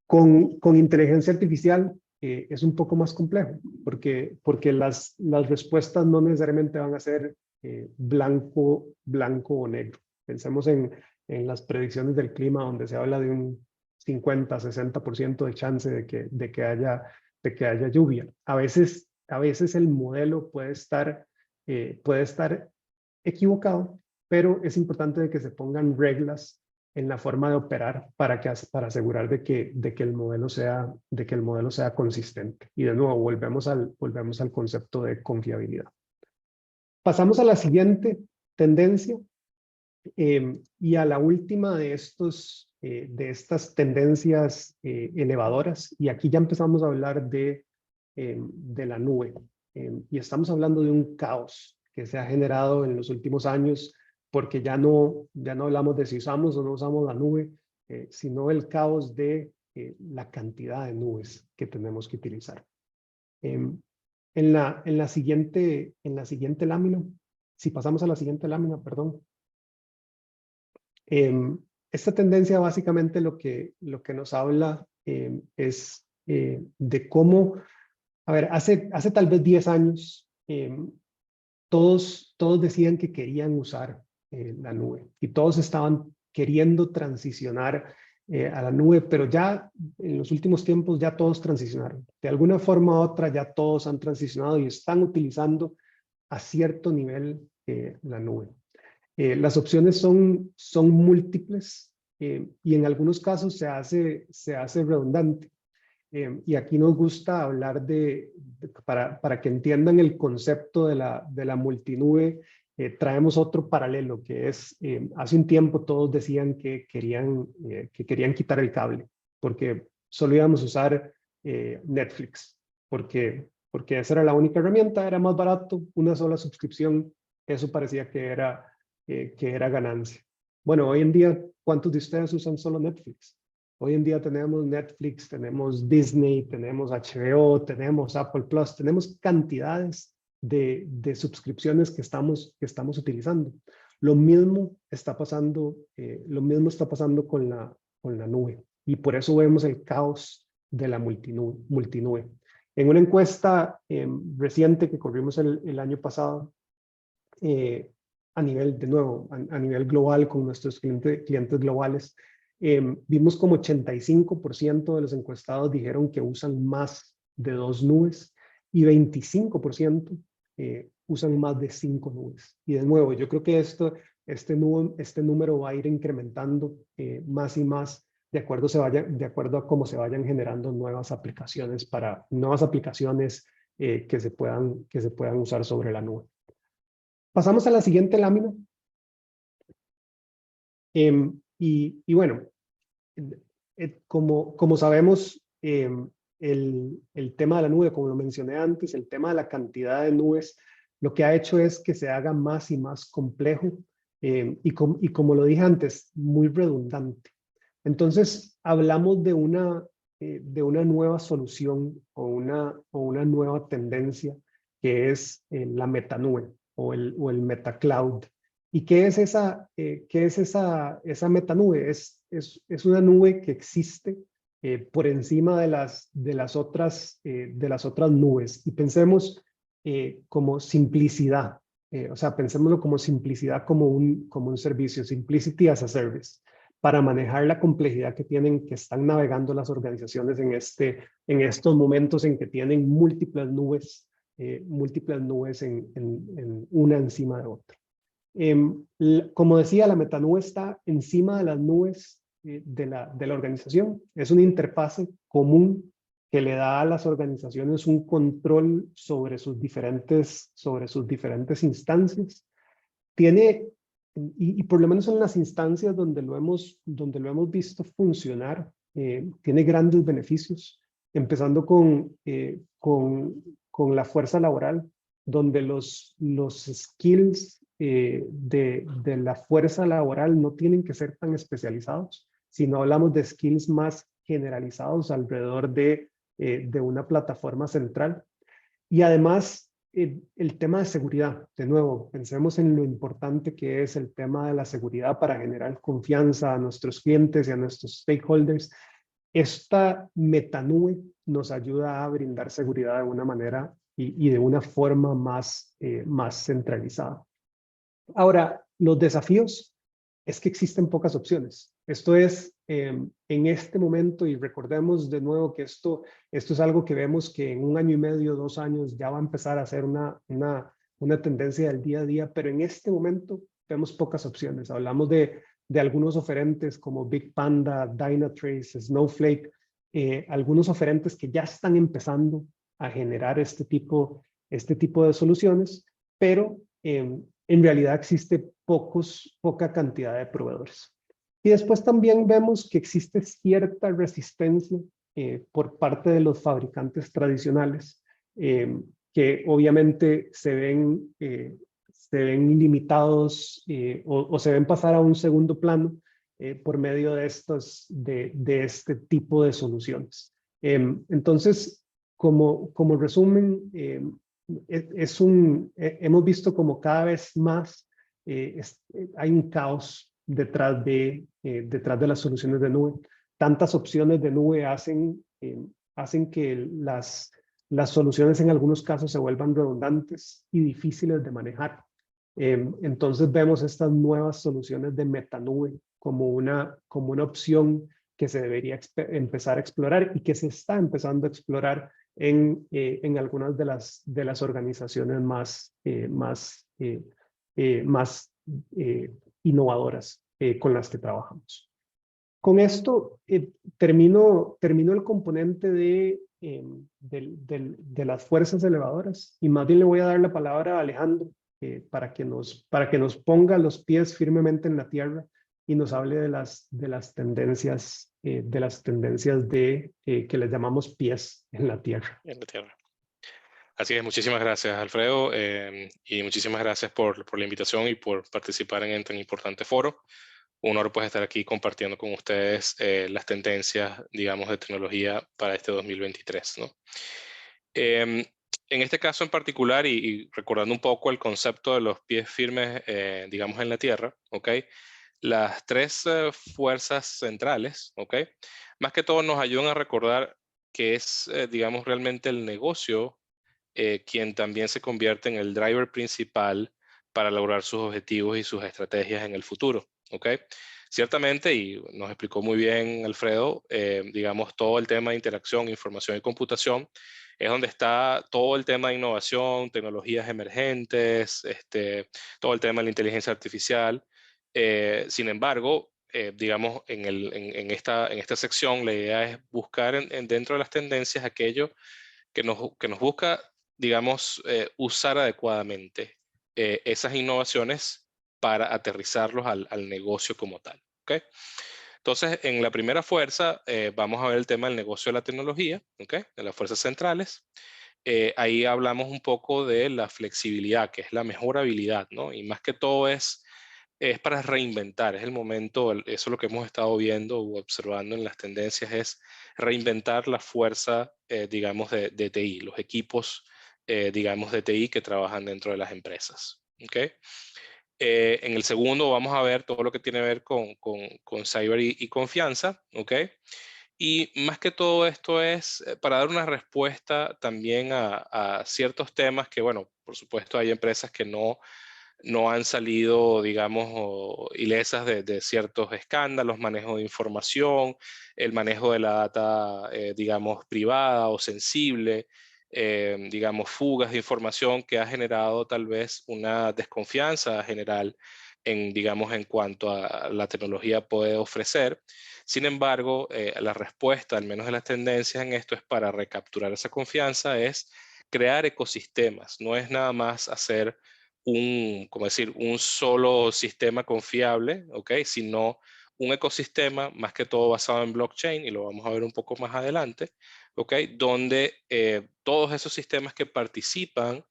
Con inteligencia artificial es un poco más complejo, porque las respuestas no necesariamente van a ser blanco o negro. Pensemos en las predicciones del clima, donde se habla de un 50-60% de chance de que haya lluvia. A veces el modelo puede estar equivocado, pero es importante de que se pongan reglas en la forma de operar para asegurar de que el modelo sea consistente. Y de nuevo volvemos al concepto de confiabilidad. Pasamos a la siguiente tendencia, y a la última de estas tendencias elevadoras, y aquí ya empezamos a hablar de la nube, y estamos hablando de un caos que se ha generado en los últimos años, porque ya no hablamos de si usamos o no usamos la nube, sino el caos de la cantidad de nubes que tenemos que utilizar. En la siguiente lámina, si pasamos a la siguiente lámina, perdón. Esta tendencia básicamente lo que nos habla es de cómo, a ver, hace tal vez 10 años, todos decían que querían usar la nube, y todos estaban queriendo transicionar a la nube, pero ya en los últimos tiempos ya todos transicionaron. De alguna forma u otra ya todos han transicionado y están utilizando a cierto nivel la nube. Las opciones son múltiples, y en algunos casos se hace redundante. Y aquí nos gusta hablar para que entiendan el concepto de la multinube, traemos otro paralelo, que es, hace un tiempo todos decían que querían quitar el cable, porque solo íbamos a usar Netflix, porque esa era la única herramienta, era más barato, una sola suscripción, eso parecía que era ganancia. Bueno, hoy en día, ¿cuántos de ustedes usan solo Netflix? Hoy en día tenemos Netflix, tenemos Disney, tenemos HBO, tenemos Apple Plus, tenemos cantidades de suscripciones que estamos utilizando. Lo mismo está pasando con la nube, y por eso vemos el caos de la multinube. En una encuesta reciente que corrimos el año pasado, a nivel, de nuevo, a nivel global con nuestros clientes globales, vimos como 85% de los encuestados dijeron que usan más de 2 nubes y 25% usan más de 5 nubes. Y de nuevo, yo creo que este número va a ir incrementando más y más de acuerdo a cómo se vayan generando nuevas aplicaciones que se puedan usar sobre la nube. Pasamos a la siguiente lámina. Y bueno, como sabemos, el tema de la nube, como lo mencioné antes, el tema de la cantidad de nubes, lo que ha hecho es que se haga más y más complejo y como lo dije antes, muy redundante. Entonces, hablamos de una nueva solución o una nueva tendencia que es la metanube o el metacloud. ¿Y qué es esa metanube? Es una nube que existe por encima de las otras nubes. Y pensemos como simplicidad. O sea, pensémoslo como simplicidad como un servicio, simplicity as a service, para manejar la complejidad que están navegando las organizaciones en estos momentos en que tienen múltiples nubes en una encima de otra. Como decía, la metanube está encima de las nubes de la organización. Es una interfase común que le da a las organizaciones un control sobre sus diferentes instancias. Y por lo menos en las instancias donde lo hemos visto funcionar, tiene grandes beneficios, empezando con la fuerza laboral, donde los skills de la fuerza laboral no tienen que ser tan especializados, sino hablamos de skills más generalizados alrededor de una plataforma central. Y además, el tema de seguridad, de nuevo, pensemos en lo importante que es el tema de la seguridad para generar confianza a nuestros clientes y a nuestros stakeholders. Esta metanube nos ayuda a brindar seguridad de una manera y de una forma más centralizada. Ahora, los desafíos es que existen pocas opciones. Esto es en este momento, y recordemos de nuevo que esto es algo que vemos que en 1 año y medio, 2 años, ya va a empezar a ser una tendencia del día a día, pero en este momento vemos pocas opciones. Hablamos de algunos oferentes como Big Panda, Dynatrace, Snowflake, algunos oferentes que ya están empezando a generar este tipo de soluciones, pero en realidad existe poca cantidad de proveedores. Y después también vemos que existe cierta resistencia por parte de los fabricantes tradicionales, que obviamente se ven limitados o se ven pasar a un segundo plano por medio de este tipo de soluciones. Entonces, como resumen, hemos visto como cada vez más hay un caos detrás de las soluciones de nube. Tantas opciones de nube hacen que las soluciones en algunos casos se vuelvan redundantes y difíciles de manejar. Entonces vemos estas nuevas soluciones de metanube como una opción que se debería empezar a explorar y que se está empezando a explorar en algunas de las organizaciones más innovadoras con las que trabajamos. Con esto termino el componente de las fuerzas elevadoras y más bien le voy a dar la palabra a Alejandro para que nos ponga los pies firmemente en la tierra y nos hable de las tendencias que les llamamos pies en la tierra. En la tierra. Así es, muchísimas gracias, Alfredo, y muchísimas gracias por la invitación y por participar en tan importante foro. Un honor pues estar aquí compartiendo con ustedes las tendencias, digamos, de tecnología para este 2023, ¿no? En este caso en particular, y recordando un poco el concepto de los pies firmes, digamos, en la tierra, ¿ok? Las tres fuerzas centrales, ¿ok? Más que todo nos ayudan a recordar que es, digamos, realmente el negocio quien también se convierte en el driver principal para lograr sus objetivos y sus estrategias en el futuro, ¿ok? Ciertamente, y nos explicó muy bien Alfredo, digamos, todo el tema de interacción, información y computación es donde está todo el tema de innovación, tecnologías emergentes, todo el tema de la inteligencia artificial. Sin embargo, digamos, en esta sección, la idea es buscar dentro de las tendencias aquello que nos busca, digamos, usar adecuadamente esas innovaciones para aterrizarlos al negocio como tal. ¿Ok? Entonces, en la primera fuerza vamos a ver el tema del negocio de la tecnología, ¿ok? De las fuerzas centrales. Ahí hablamos un poco de la flexibilidad, que es la mejor habilidad, ¿no? Y más que todo es para reinventar, es el momento, eso es lo que hemos estado viendo o observando en las tendencias, es reinventar la fuerza, digamos, de TI, los equipos, digamos, de TI que trabajan dentro de las empresas. ¿Ok? En el segundo vamos a ver todo lo que tiene que ver con cyber y confianza, ¿ok? Y más que todo esto es para dar una respuesta también a ciertos temas que, bueno, por supuesto hay empresas que no han salido, digamos, ilesas de ciertos escándalos, manejo de información, el manejo de la data, digamos, privada o sensible, digamos, fugas de información que ha generado tal vez una desconfianza general en, digamos, en cuanto a la tecnología puede ofrecer. Sin embargo, la respuesta, al menos de las tendencias en esto, es para recapturar esa confianza, es crear ecosistemas, no es nada más hacer como decir, un solo sistema confiable, ¿ok? Sino un ecosistema más que todo basado en blockchain, y lo vamos a ver un poco más adelante, ¿ok? Donde todos esos sistemas que participan,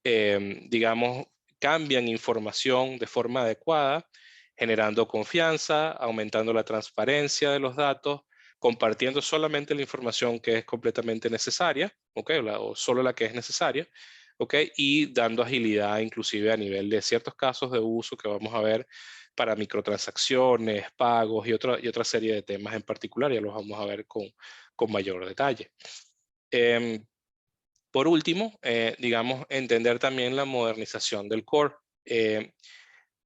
digamos, cambian información de forma adecuada, generando confianza, aumentando la transparencia de los datos, compartiendo solamente la información que es completamente necesaria, ¿ok? O solo la que es necesaria, ¿ok? Y dando agilidad inclusive a nivel de ciertos casos de uso que vamos a ver para microtransacciones, pagos y otra serie de temas en particular, ya los vamos a ver con mayor detalle. Por último, digamos, entender también la modernización del core.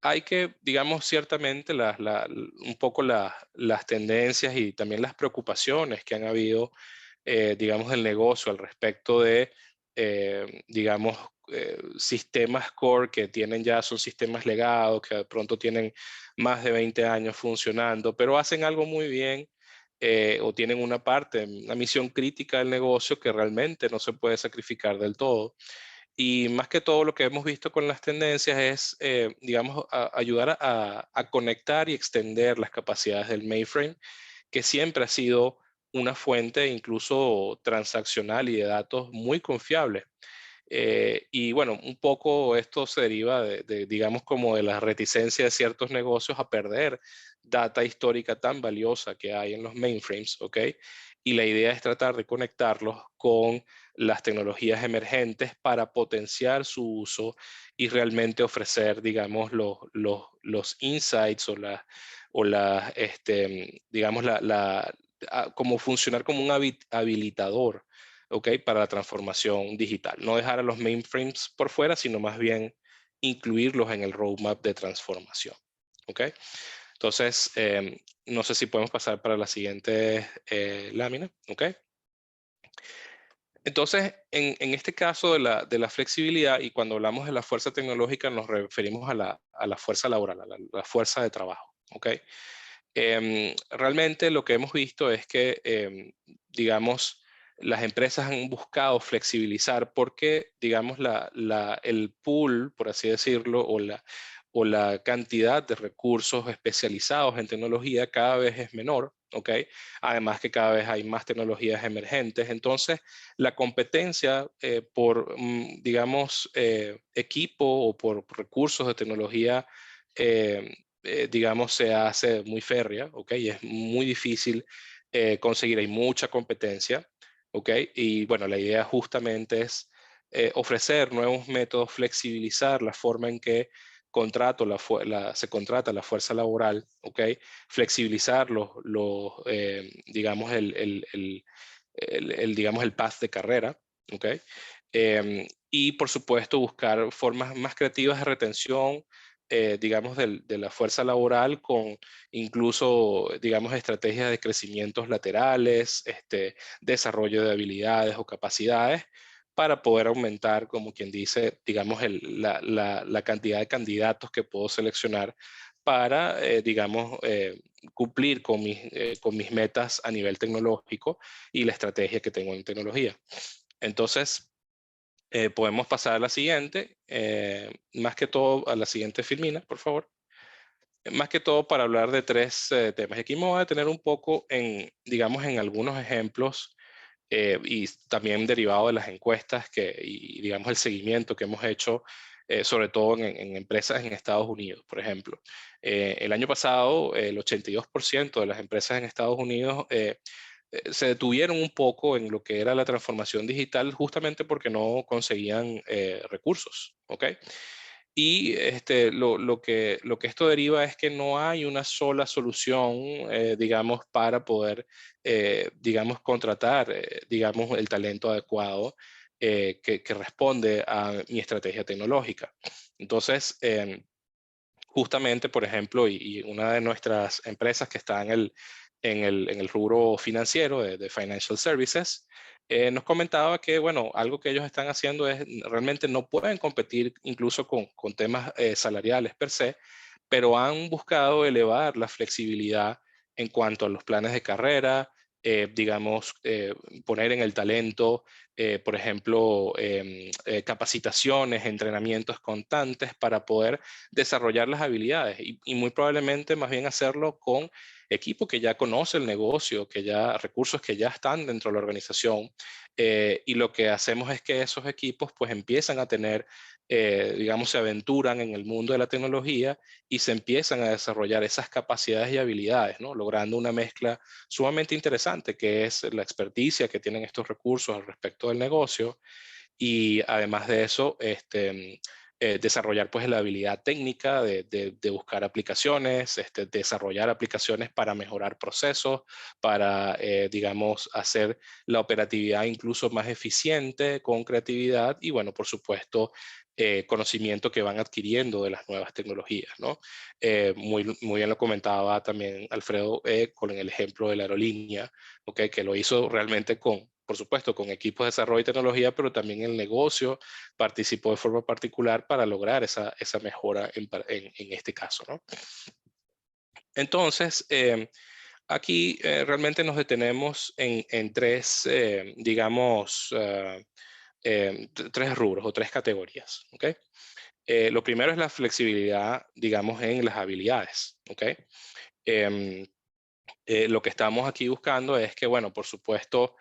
Hay que, digamos, ciertamente un poco las tendencias y también las preocupaciones que han habido, digamos, del negocio al respecto de, digamos, sistemas core que son sistemas legados, que de pronto tienen más de 20 años funcionando, pero hacen algo muy bien, o tienen una parte, una misión crítica del negocio que realmente no se puede sacrificar del todo. Y más que todo lo que hemos visto con las tendencias es, digamos, ayudar a conectar y extender las capacidades del mainframe, que siempre ha sido una fuente incluso transaccional y de datos muy confiable. Y bueno, un poco esto se deriva digamos, como de la reticencia de ciertos negocios a perder data histórica tan valiosa que hay en los mainframes, ¿ok? Y la idea es tratar de conectarlos con las tecnologías emergentes para potenciar su uso y realmente ofrecer, digamos, los insights digamos, como funcionar como un habilitador, ¿ok? Para la transformación digital. No dejar a los mainframes por fuera, sino más bien incluirlos en el roadmap de transformación, ¿ok? Entonces, no sé si podemos pasar para la siguiente lámina, ¿ok? Entonces, en este caso de la flexibilidad, y cuando hablamos de la fuerza tecnológica, nos referimos a la fuerza laboral, a la fuerza de trabajo, ¿ok? Realmente lo que hemos visto es que, digamos, las empresas han buscado flexibilizar porque, digamos, el pool, por así decirlo, o la cantidad de recursos especializados en tecnología cada vez es menor, ¿ok? Además que cada vez hay más tecnologías emergentes. Entonces, la competencia por, digamos, equipo o por recursos de tecnología, digamos, se hace muy férrea, ¿ok? Y es muy difícil conseguir, hay mucha competencia, ¿ok? Y bueno, la idea justamente es ofrecer nuevos métodos, flexibilizar la forma en que se contrata la fuerza laboral, ¿ok? Flexibilizar digamos, digamos, el path de carrera, ¿ok? Y por supuesto buscar formas más creativas de retención, digamos, de la fuerza laboral con incluso, digamos, estrategias de crecimientos laterales, desarrollo de habilidades o capacidades para poder aumentar, como quien dice, digamos, la cantidad de candidatos que puedo seleccionar para, digamos, cumplir con mis metas a nivel tecnológico y la estrategia que tengo en tecnología. Entonces, podemos pasar a la siguiente, más que todo a la siguiente filmina, por favor. Más que todo para hablar de tres temas. Aquí me voy a detener un poco en, digamos, en algunos ejemplos y también derivado de las encuestas y, digamos, el seguimiento que hemos hecho, sobre todo en empresas en Estados Unidos, por ejemplo. El año pasado, el 82% de las empresas en Estados Unidos se detuvieron un poco en lo que era la transformación digital justamente porque no conseguían recursos, ¿ok? Y lo que esto deriva es que no hay una sola solución, digamos, para poder, digamos, contratar, digamos, el talento adecuado que responde a mi estrategia tecnológica. Entonces, justamente, por ejemplo, y una de nuestras empresas que está en el rubro financiero de Financial Services, nos comentaba que, bueno, algo que ellos están haciendo es realmente no pueden competir incluso con temas salariales per se, pero han buscado elevar la flexibilidad en cuanto a los planes de carrera, digamos, poner en el talento, por ejemplo, capacitaciones, entrenamientos constantes para poder desarrollar las habilidades y muy probablemente más bien hacerlo con equipo que ya conoce el negocio, recursos que ya están dentro de la organización. Y lo que hacemos es que esos equipos pues empiezan a tener, digamos, se aventuran en el mundo de la tecnología y se empiezan a desarrollar esas capacidades y habilidades, ¿no? Logrando una mezcla sumamente interesante que es la experticia que tienen estos recursos al respecto del negocio y además de eso, desarrollar pues la habilidad técnica de buscar aplicaciones, desarrollar aplicaciones para mejorar procesos, para, digamos, hacer la operatividad incluso más eficiente con creatividad y, bueno, por supuesto, conocimiento que van adquiriendo de las nuevas tecnologías, ¿no? Muy bien lo comentaba también Alfredo con el ejemplo de la aerolínea, ¿okay? Que lo hizo realmente por supuesto, con equipos de desarrollo y tecnología, pero también el negocio participó de forma particular para lograr esa mejora en este caso, ¿no? Entonces, aquí realmente nos detenemos en tres, digamos, tres rubros o tres categorías, ¿ok? Lo primero es la flexibilidad, digamos, en las habilidades, ¿ok? Em, lo que estamos aquí buscando es que, bueno, por supuesto,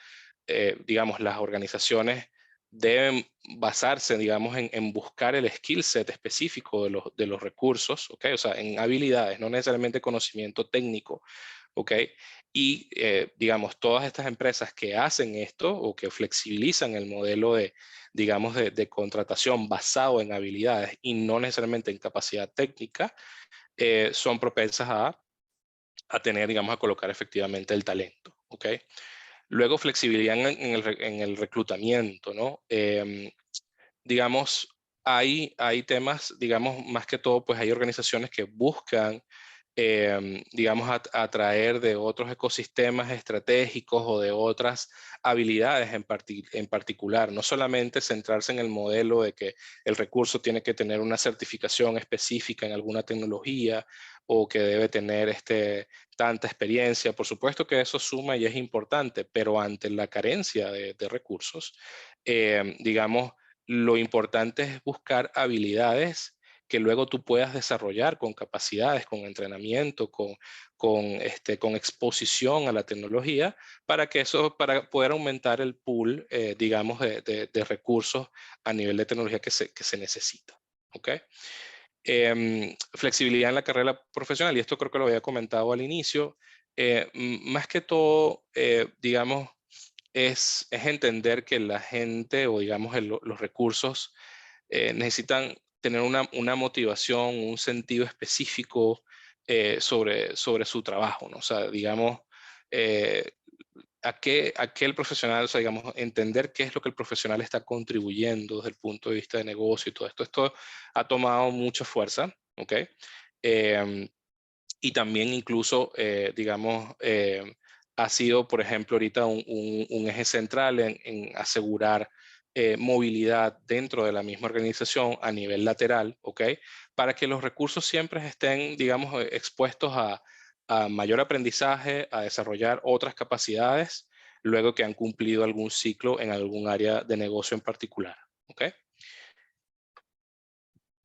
digamos, las organizaciones deben basarse, digamos, en buscar el skill set específico de los recursos, ¿ok? O sea, en habilidades, no necesariamente conocimiento técnico, ¿ok? Y, digamos, todas estas empresas que hacen esto o que flexibilizan el modelo digamos, de contratación basado en habilidades y no necesariamente en capacidad técnica, son propensas a tener, digamos, a colocar efectivamente el talento, ¿ok? Luego, flexibilidad en el reclutamiento, ¿no? Digamos, hay temas, digamos, más que todo, pues hay organizaciones que buscan, digamos, atraer de otros ecosistemas estratégicos o de otras habilidades en particular, no solamente centrarse en el modelo de que el recurso tiene que tener una certificación específica en alguna tecnología o que debe tener tanta experiencia. Por supuesto que eso suma y es importante, pero ante la carencia de recursos, digamos, lo importante es buscar habilidades que luego tú puedas desarrollar con capacidades, con entrenamiento, con exposición a la tecnología, para poder aumentar el pool, digamos, de recursos a nivel de tecnología que se necesita. ¿Ok? Flexibilidad en la carrera profesional, y esto creo que lo había comentado al inicio, más que todo, digamos, es entender que la gente o digamos los recursos necesitan tener una motivación, un sentido específico sobre su trabajo, ¿no? O sea, digamos, eh, a qué el profesional, o sea, digamos, entender qué es lo que el profesional está contribuyendo desde el punto de vista de negocio y todo esto. Esto ha tomado mucha fuerza, ¿ok? Y también incluso, digamos, ha sido, por ejemplo, ahorita un eje central en asegurar movilidad dentro de la misma organización a nivel lateral, ¿ok? Para que los recursos siempre estén, digamos, expuestos a mayor aprendizaje, a desarrollar otras capacidades, luego que han cumplido algún ciclo en algún área de negocio en particular, ¿ok?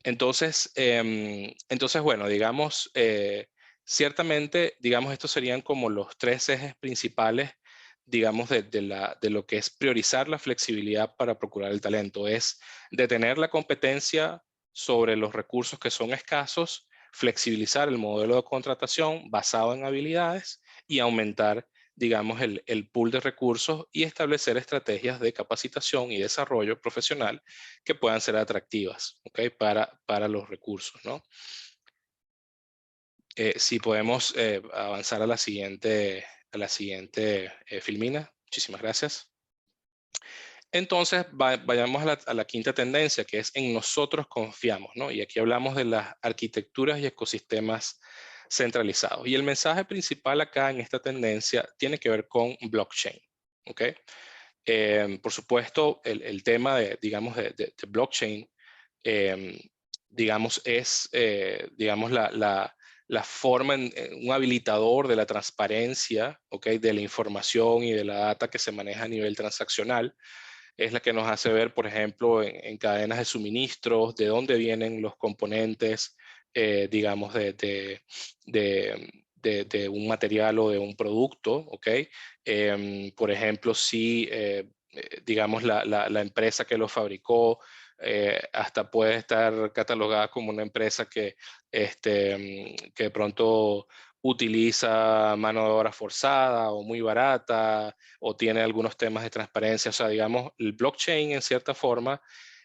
Entonces, bueno, digamos, ciertamente, digamos, estos serían como los 3 ejes principales, digamos, de lo que es priorizar la flexibilidad para procurar el talento. Es detener la competencia sobre los recursos que son escasos, flexibilizar el modelo de contratación basado en habilidades y aumentar, digamos, el pool de recursos y establecer estrategias de capacitación y desarrollo profesional que puedan ser atractivas, ¿ok? Para los recursos, ¿no? Si podemos avanzar a la siguiente filmina. Muchísimas gracias. Entonces, vayamos a la quinta tendencia, que es en nosotros confiamos, ¿no? Y aquí hablamos de las arquitecturas y ecosistemas centralizados. Y el mensaje principal acá en esta tendencia tiene que ver con blockchain, ¿ok? Por supuesto, el tema digamos, de blockchain, digamos, es, digamos, la forma, un habilitador de la transparencia, ¿ok? De la información y de la data que se maneja a nivel transaccional. Es la que nos hace ver, por ejemplo, en cadenas de suministros, de dónde vienen los componentes, digamos, de un material o de un producto, ¿ok? Por ejemplo, si, digamos, la empresa que lo fabricó hasta puede estar catalogada como una empresa que de pronto utiliza mano de obra forzada o muy barata o tiene algunos temas de transparencia. O sea, digamos, el blockchain en cierta forma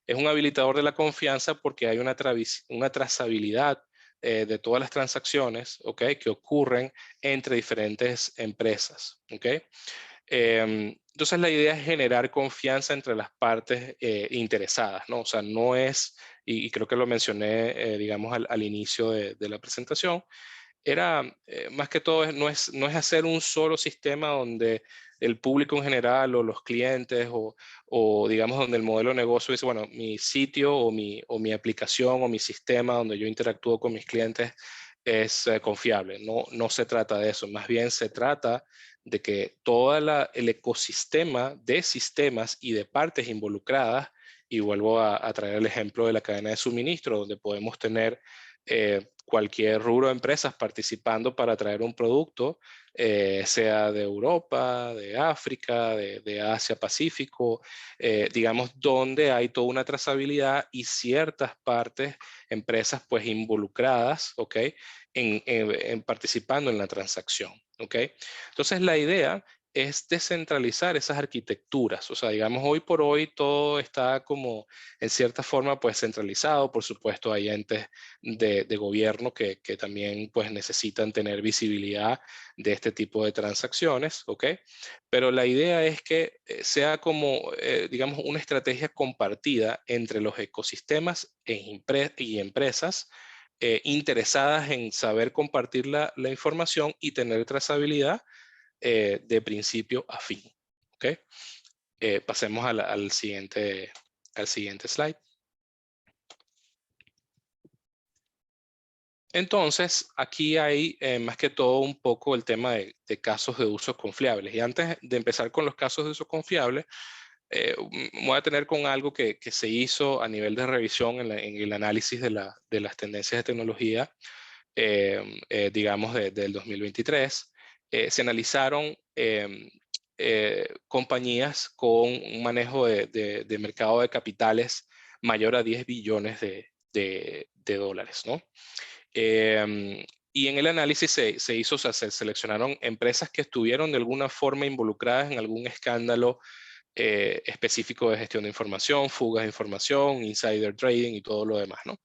es un habilitador de la confianza porque hay una trazabilidad de todas las transacciones, ¿ok? Que ocurren entre diferentes empresas, ¿ok? Entonces la idea es generar confianza entre las partes interesadas, ¿no? O sea, no es, y creo que lo mencioné, digamos, al inicio de la presentación, era más que todo, no es hacer un solo sistema donde el público en general o los clientes o digamos donde el modelo de negocio dice, bueno, mi sitio o mi aplicación o mi sistema donde yo interactúo con mis clientes es confiable. No se trata de eso, más bien se trata de que todo el ecosistema de sistemas y de partes involucradas, y vuelvo a traer el ejemplo de la cadena de suministro, donde podemos tener cualquier rubro de empresas participando para traer un producto, sea de Europa, de África, de Asia Pacífico, digamos, donde hay toda una trazabilidad y ciertas partes, empresas pues involucradas, ¿ok? En participando en la transacción, ¿ok? Entonces la idea es descentralizar esas arquitecturas. O sea, digamos, hoy por hoy todo está como en cierta forma pues centralizado. Por supuesto, hay entes de gobierno que también pues necesitan tener visibilidad de este tipo de transacciones, ¿ok? Pero la idea es que sea como, digamos, una estrategia compartida entre los ecosistemas y empresas interesadas en saber compartir la información y tener trazabilidad de principio a fin. ¿Ok? Pasemos al siguiente slide. Entonces, aquí hay más que todo un poco el tema de casos de uso confiables. Y antes de empezar con los casos de uso confiables, voy a tener con algo que se hizo a nivel de revisión en el análisis de las tendencias de tecnología, digamos, del 2023. Se analizaron compañías con un manejo de mercado de capitales mayor a 10 billones de dólares, ¿no? Y en el análisis se hizo, o sea, se seleccionaron empresas que estuvieron de alguna forma involucradas en algún escándalo específico de gestión de información, fugas de información, insider trading y todo lo demás, ¿no?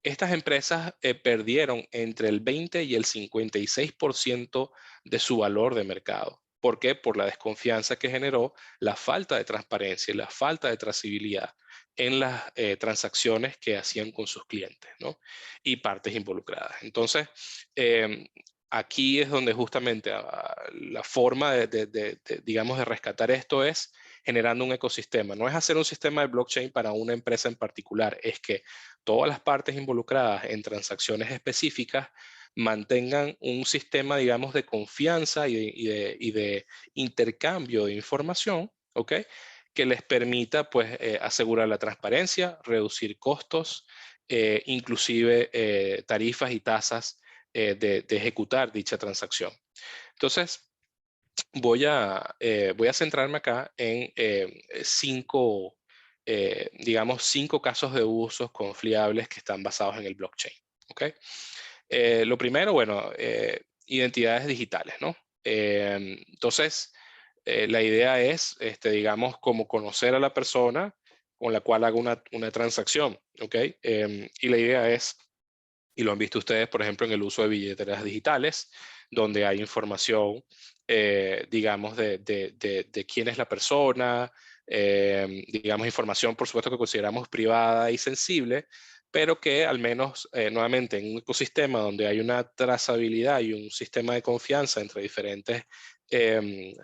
estas empresas perdieron entre el 20 y el 56% de su valor de mercado. ¿Por qué? Por la desconfianza que generó la falta de transparencia y la falta de trazabilidad en las transacciones que hacían con sus clientes, ¿no? Y partes involucradas. Entonces, aquí es donde justamente la forma digamos, de rescatar esto es generando un ecosistema. No es hacer un sistema de blockchain para una empresa en particular, es que todas las partes involucradas en transacciones específicas mantengan un sistema, digamos, de confianza y de intercambio de información, ¿ok? Que les permita, pues, asegurar la transparencia, reducir costos, inclusive tarifas y tasas de ejecutar dicha transacción. Entonces, voy a centrarme acá en digamos, cinco casos de usos confiables que están basados en el blockchain. ¿Ok? Lo primero, bueno, identidades digitales, ¿no? Entonces, la idea es, digamos, como conocer a la persona con la cual hago una transacción, ¿ok? Y la idea es, y lo han visto ustedes, por ejemplo, en el uso de billeteras digitales, donde hay información, digamos, de quién es la persona, digamos, información, por supuesto, que consideramos privada y sensible, pero que al menos, nuevamente, en un ecosistema donde hay una trazabilidad y un sistema de confianza entre diferentes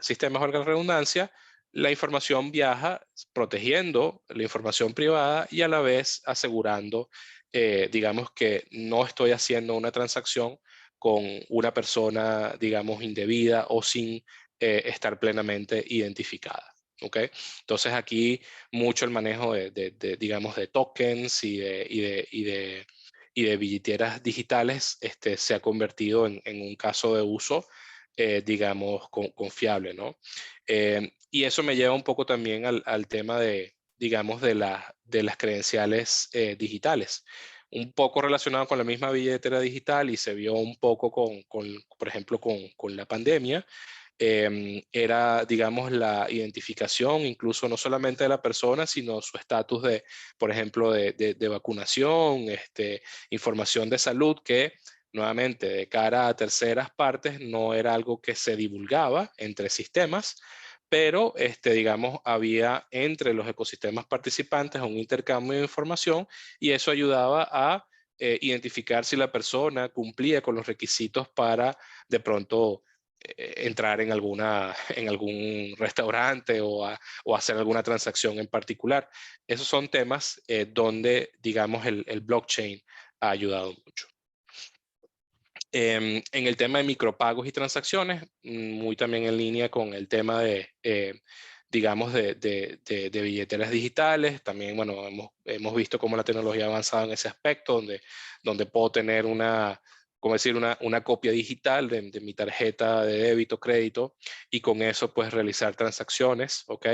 sistemas, valga la redundancia, la información viaja protegiendo la información privada y a la vez asegurando, digamos, que no estoy haciendo una transacción con una persona, digamos, indebida o sin estar plenamente identificada. ¿Ok? Entonces aquí mucho el manejo digamos, de tokens y de billeteras digitales se ha convertido en un caso de uso, digamos, confiable, ¿no? Y eso me lleva un poco también al tema digamos, de las credenciales digitales. Un poco relacionado con la misma billetera digital y se vio un poco por ejemplo, con la pandemia. Era, digamos, la identificación, incluso no solamente de la persona, sino su estatus por ejemplo, de vacunación, información de salud que, nuevamente, de cara a terceras partes, no era algo que se divulgaba entre sistemas, pero, digamos, había entre los ecosistemas participantes un intercambio de información y eso ayudaba a identificar si la persona cumplía con los requisitos para, de pronto, entrar en en algún restaurante o hacer alguna transacción en particular. Esos son temas donde, digamos, el blockchain ha ayudado mucho. En el tema de micropagos y transacciones, muy también en línea con el tema digamos, de billeteras digitales. También, bueno, hemos visto cómo la tecnología ha avanzado en ese aspecto, donde puedo tener como decir, una copia digital de mi tarjeta de débito, crédito, y con eso pues realizar transacciones, ¿ok?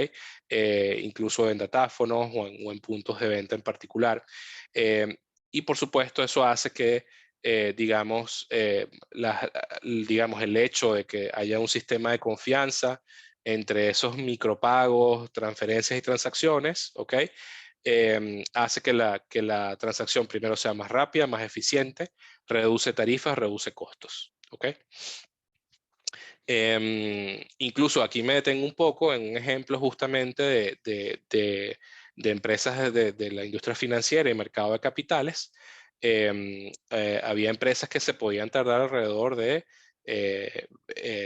Incluso en datáfonos o en puntos de venta en particular. Y por supuesto eso hace que digamos, digamos, el hecho de que haya un sistema de confianza entre esos micropagos, transferencias y transacciones, ¿ok? Hace que la transacción primero sea más rápida, más eficiente, reduce tarifas, reduce costos, ¿ok? Incluso aquí me detengo un poco en un ejemplo justamente de empresas de la industria financiera y mercado de capitales. Había empresas que se podían tardar alrededor de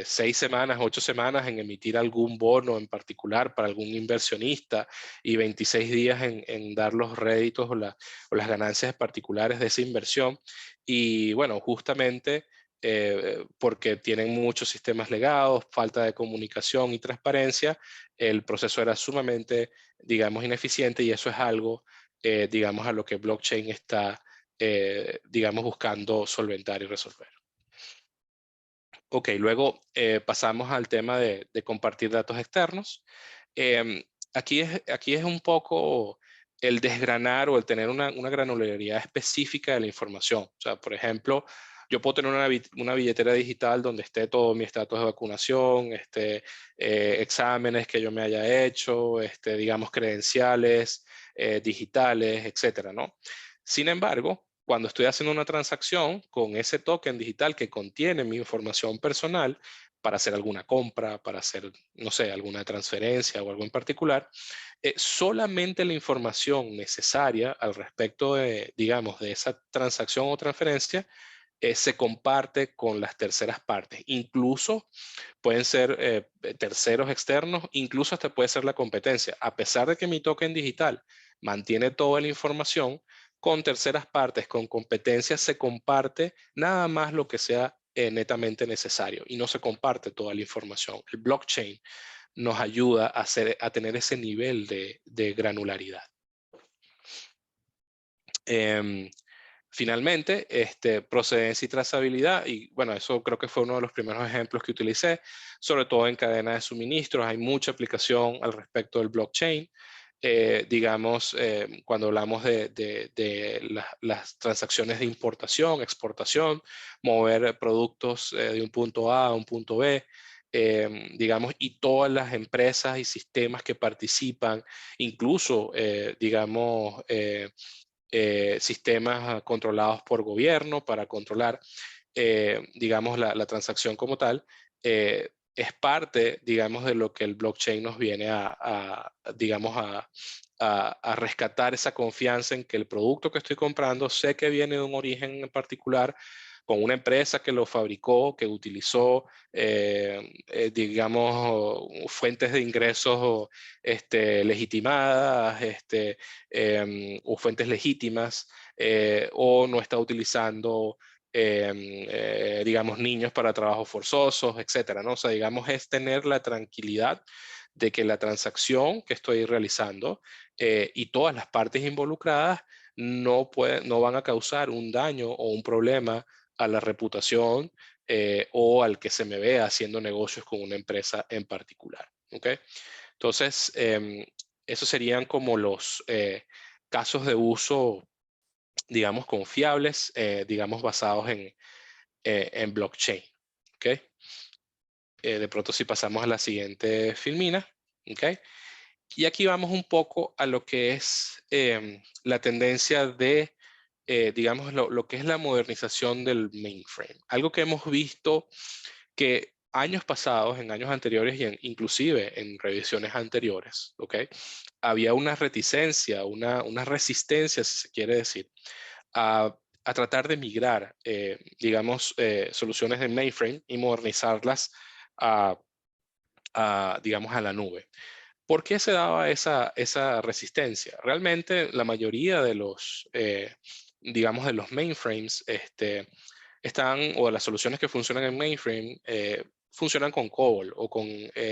6 semanas, 8 semanas en emitir algún bono en particular para algún inversionista y 26 días en dar los réditos o las ganancias particulares de esa inversión. Y bueno, justamente porque tienen muchos sistemas legados, falta de comunicación y transparencia, el proceso era sumamente, digamos, ineficiente y eso es algo, digamos, a lo que blockchain está, digamos, buscando solventar y resolver. Ok, luego pasamos al tema de compartir datos externos. Aquí es un poco el desgranar o el tener una granularidad específica de la información. O sea, por ejemplo, yo puedo tener una billetera digital donde esté todo mi estatus de vacunación, exámenes que yo me haya hecho, digamos, credenciales digitales, etcétera, ¿no? Sin embargo, cuando estoy haciendo una transacción con ese token digital que contiene mi información personal para hacer alguna compra, para hacer, no sé, alguna transferencia o algo en particular, solamente la información necesaria al respecto de, digamos, de esa transacción o transferencia se comparte con las terceras partes. Incluso pueden ser terceros externos, incluso hasta puede ser la competencia. A pesar de que mi token digital mantiene toda la información, con terceras partes, con competencia, se comparte nada más lo que sea netamente necesario y no se comparte toda la información. El blockchain nos ayuda a tener ese nivel de granularidad. Finalmente, procedencia y trazabilidad, y bueno, eso creo que fue uno de los primeros ejemplos que utilicé, sobre todo en cadena de suministros. Hay mucha aplicación al respecto del blockchain. Digamos, cuando hablamos de las transacciones de importación, exportación, mover productos de un punto A a un punto B, digamos, y todas las empresas y sistemas que participan, incluso, digamos, sistemas controlados por gobierno para controlar, digamos, la transacción como tal, es parte, digamos, de lo que el blockchain nos viene digamos, a rescatar esa confianza en que el producto que estoy comprando, sé que viene de un origen en particular, con una empresa que lo fabricó, que utilizó, digamos, fuentes de ingresos legitimadas, o fuentes legítimas, o no está utilizando, digamos, niños para trabajos forzosos, etcétera, ¿no? O sea, digamos, es tener la tranquilidad de que la transacción que estoy realizando y todas las partes involucradas no van a causar un daño o un problema a la reputación o al que se me vea haciendo negocios con una empresa en particular. ¿Ok? Entonces, esos serían como los casos de uso, digamos, confiables, digamos, basados en blockchain. ¿Ok? De pronto si pasamos a la siguiente filmina. ¿Ok? Y aquí vamos un poco a lo que es la tendencia de, digamos, lo que es la modernización del mainframe. Algo que hemos visto que años pasados, en años anteriores y inclusive en revisiones anteriores, ¿ok? Había una reticencia, una resistencia, si se quiere decir, a tratar de migrar, digamos, soluciones de mainframe y modernizarlas digamos, a la nube. ¿Por qué se daba esa resistencia? Realmente la mayoría de los, digamos, de los mainframes o de las soluciones que funcionan en mainframe funcionan con COBOL o con,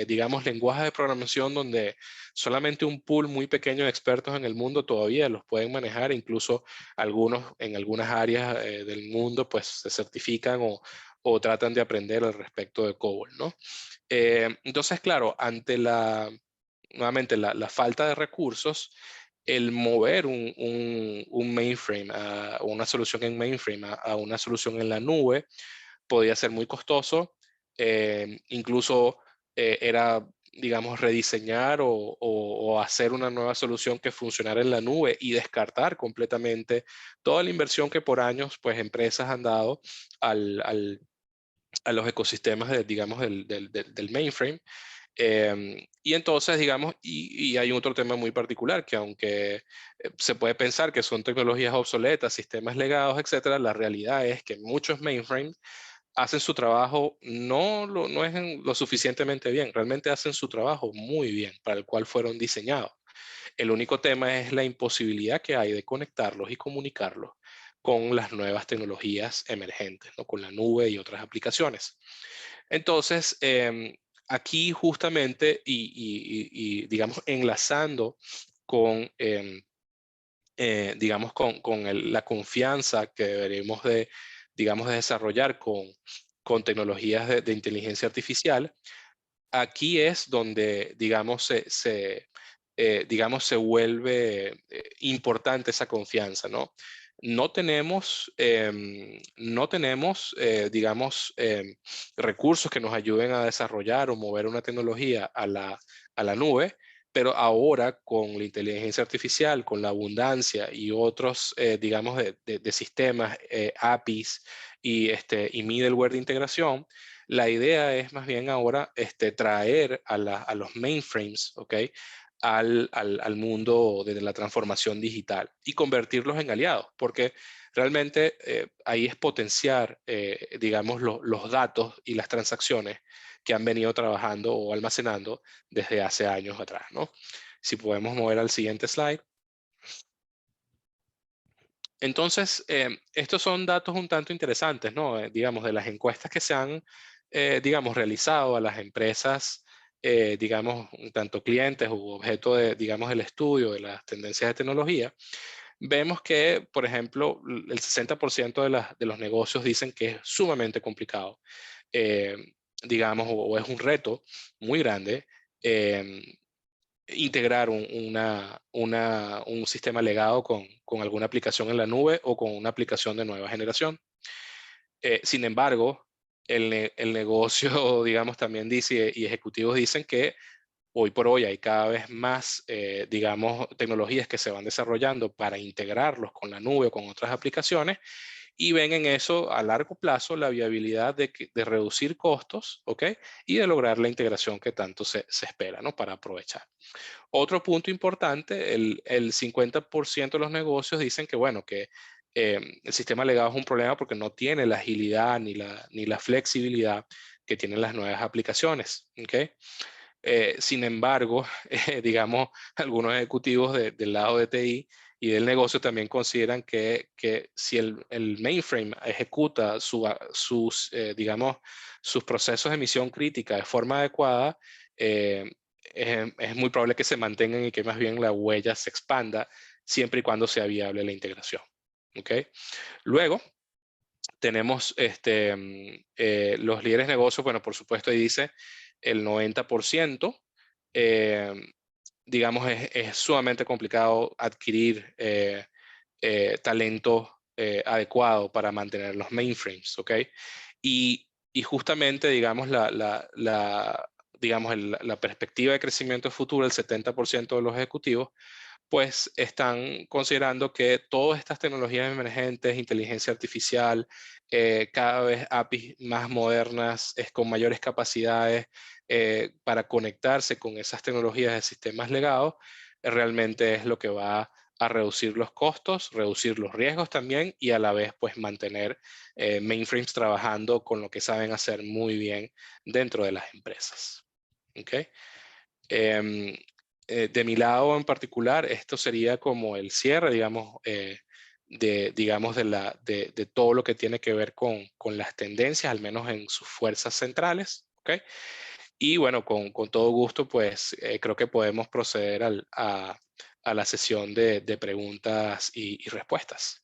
digamos, lenguajes de programación donde solamente un pool muy pequeño de expertos en el mundo todavía los pueden manejar. Incluso algunos en algunas áreas del mundo pues se certifican o tratan de aprender al respecto de COBOL, ¿no? Entonces, claro, ante nuevamente la falta de recursos, el mover un mainframe, o una solución en mainframe a una solución en la nube podía ser muy costoso. Incluso era, digamos, rediseñar o hacer una nueva solución que funcionara en la nube y descartar completamente toda la inversión que por años, pues, empresas han dado a los ecosistemas, digamos, del mainframe. Y entonces, digamos, y hay otro tema muy particular, que aunque se puede pensar que son tecnologías obsoletas, sistemas legados, etcétera, la realidad es que muchos mainframes hacen su trabajo, no es lo suficientemente bien, realmente hacen su trabajo muy bien, para el cual fueron diseñados. El único tema es la imposibilidad que hay de conectarlos y comunicarlos con las nuevas tecnologías emergentes, ¿no? Con la nube y otras aplicaciones. Entonces, aquí justamente, y digamos, enlazando con, digamos, con la confianza que deberemos de, digamos, de desarrollar con tecnologías de inteligencia artificial, aquí es donde, digamos, digamos, se vuelve importante esa confianza, ¿no? No tenemos, digamos, recursos que nos ayuden a desarrollar o mover una tecnología a la nube, pero ahora con la inteligencia artificial, con la abundancia y otros, digamos, de sistemas, APIs y middleware de integración, la idea es más bien ahora traer a los mainframes, ¿ok? Al mundo de la transformación digital y convertirlos en aliados, porque realmente ahí es potenciar, digamos, los datos y las transacciones que han venido trabajando o almacenando desde hace años atrás, ¿no? Si podemos mover al siguiente slide. Entonces, estos son datos un tanto interesantes, ¿no? Digamos, de las encuestas que se han, digamos, realizado a las empresas, digamos, un tanto clientes u objeto de, digamos, el estudio de las tendencias de tecnología, vemos que, por ejemplo, el 60% de los negocios dicen que es sumamente complicado, eh, digamos, o es un reto muy grande integrar un sistema legado con alguna aplicación en la nube o con una aplicación de nueva generación. Sin embargo, el negocio, digamos, también dice y ejecutivos dicen que hoy por hoy hay cada vez más, digamos, tecnologías que se van desarrollando para integrarlos con la nube o con otras aplicaciones y ven en eso a largo plazo la viabilidad de reducir costos, ¿ok? Y de lograr la integración que tanto se espera, ¿no? Para aprovechar. Otro punto importante, el 50% de los negocios dicen que, bueno, que el sistema legado es un problema porque no tiene la agilidad ni la flexibilidad que tienen las nuevas aplicaciones, ¿ok? Sin embargo, digamos, algunos ejecutivos del lado de TI y del negocio también consideran que si el mainframe ejecuta digamos, sus procesos de misión crítica de forma adecuada, es muy probable que se mantengan y que más bien la huella se expanda siempre y cuando sea viable la integración. ¿Ok? Luego, tenemos los líderes de negocio, bueno, por supuesto, ahí dice el 90%, digamos, es sumamente complicado adquirir talento adecuado para mantener los mainframes, ¿ok? Y justamente, digamos, la perspectiva de crecimiento futuro, el 70% de los ejecutivos pues están considerando que todas estas tecnologías emergentes, inteligencia artificial, cada vez APIs más modernas, con mayores capacidades para conectarse con esas tecnologías de sistemas legados, realmente es lo que va a reducir los costos, reducir los riesgos también y a la vez pues mantener mainframes trabajando con lo que saben hacer muy bien dentro de las empresas. ¿Okay? De mi lado en particular, esto sería como el cierre, digamos, digamos de todo lo que tiene que ver con las tendencias, al menos en sus fuerzas centrales. ¿Okay? Y bueno, con todo gusto, pues creo que podemos proceder a la sesión de preguntas y respuestas.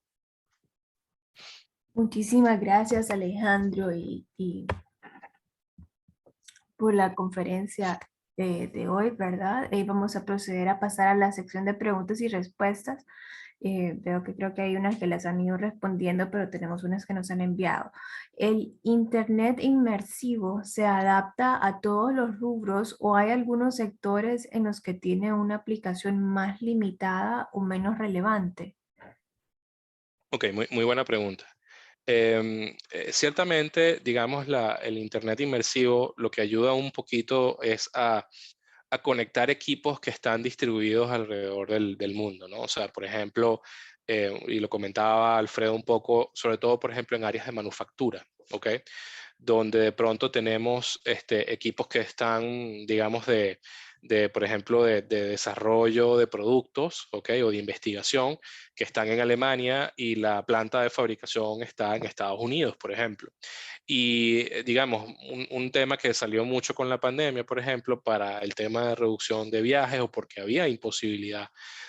Muchísimas gracias, Alejandro, y por la conferencia de hoy, ¿verdad? Vamos a proceder a pasar a la sección de preguntas y respuestas. Veo que creo que hay unas que las han ido respondiendo, pero tenemos unas que nos han enviado. ¿El Internet inmersivo se adapta a todos los rubros o hay algunos sectores en los que tiene una aplicación más limitada o menos relevante? Ok, muy buena pregunta. Ciertamente, digamos, el Internet inmersivo lo que ayuda un poquito es a conectar equipos que están distribuidos alrededor del mundo, ¿no? O sea, por ejemplo, y lo comentaba Alfredo un poco, sobre todo, por ejemplo, en áreas de manufactura, ¿ok? Donde de pronto tenemos equipos que están, digamos, por ejemplo, de desarrollo de productos, ¿ok? O de investigación, que están en Alemania y la planta de fabricación está en Estados Unidos, por ejemplo. Y digamos, un tema que salió mucho con la pandemia, por ejemplo, para el tema de reducción de viajes o porque había imposibilidad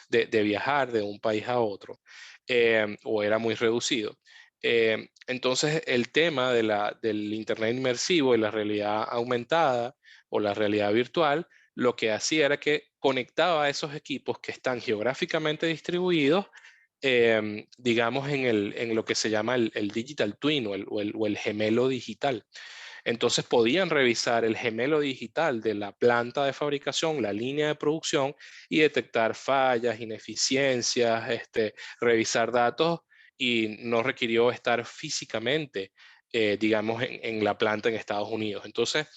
de viajar de un país a otro, o era muy reducido. Entonces, el tema del Internet inmersivo y la realidad aumentada o la realidad virtual, lo que hacía era que conectaba a esos equipos que están geográficamente distribuidos, digamos, en lo que se llama el digital twin o el gemelo digital. Entonces podían revisar el gemelo digital de la planta de fabricación, la línea de producción, y detectar fallas, ineficiencias, revisar datos, y no requirió estar físicamente, digamos, en la planta en Estados Unidos. Entonces,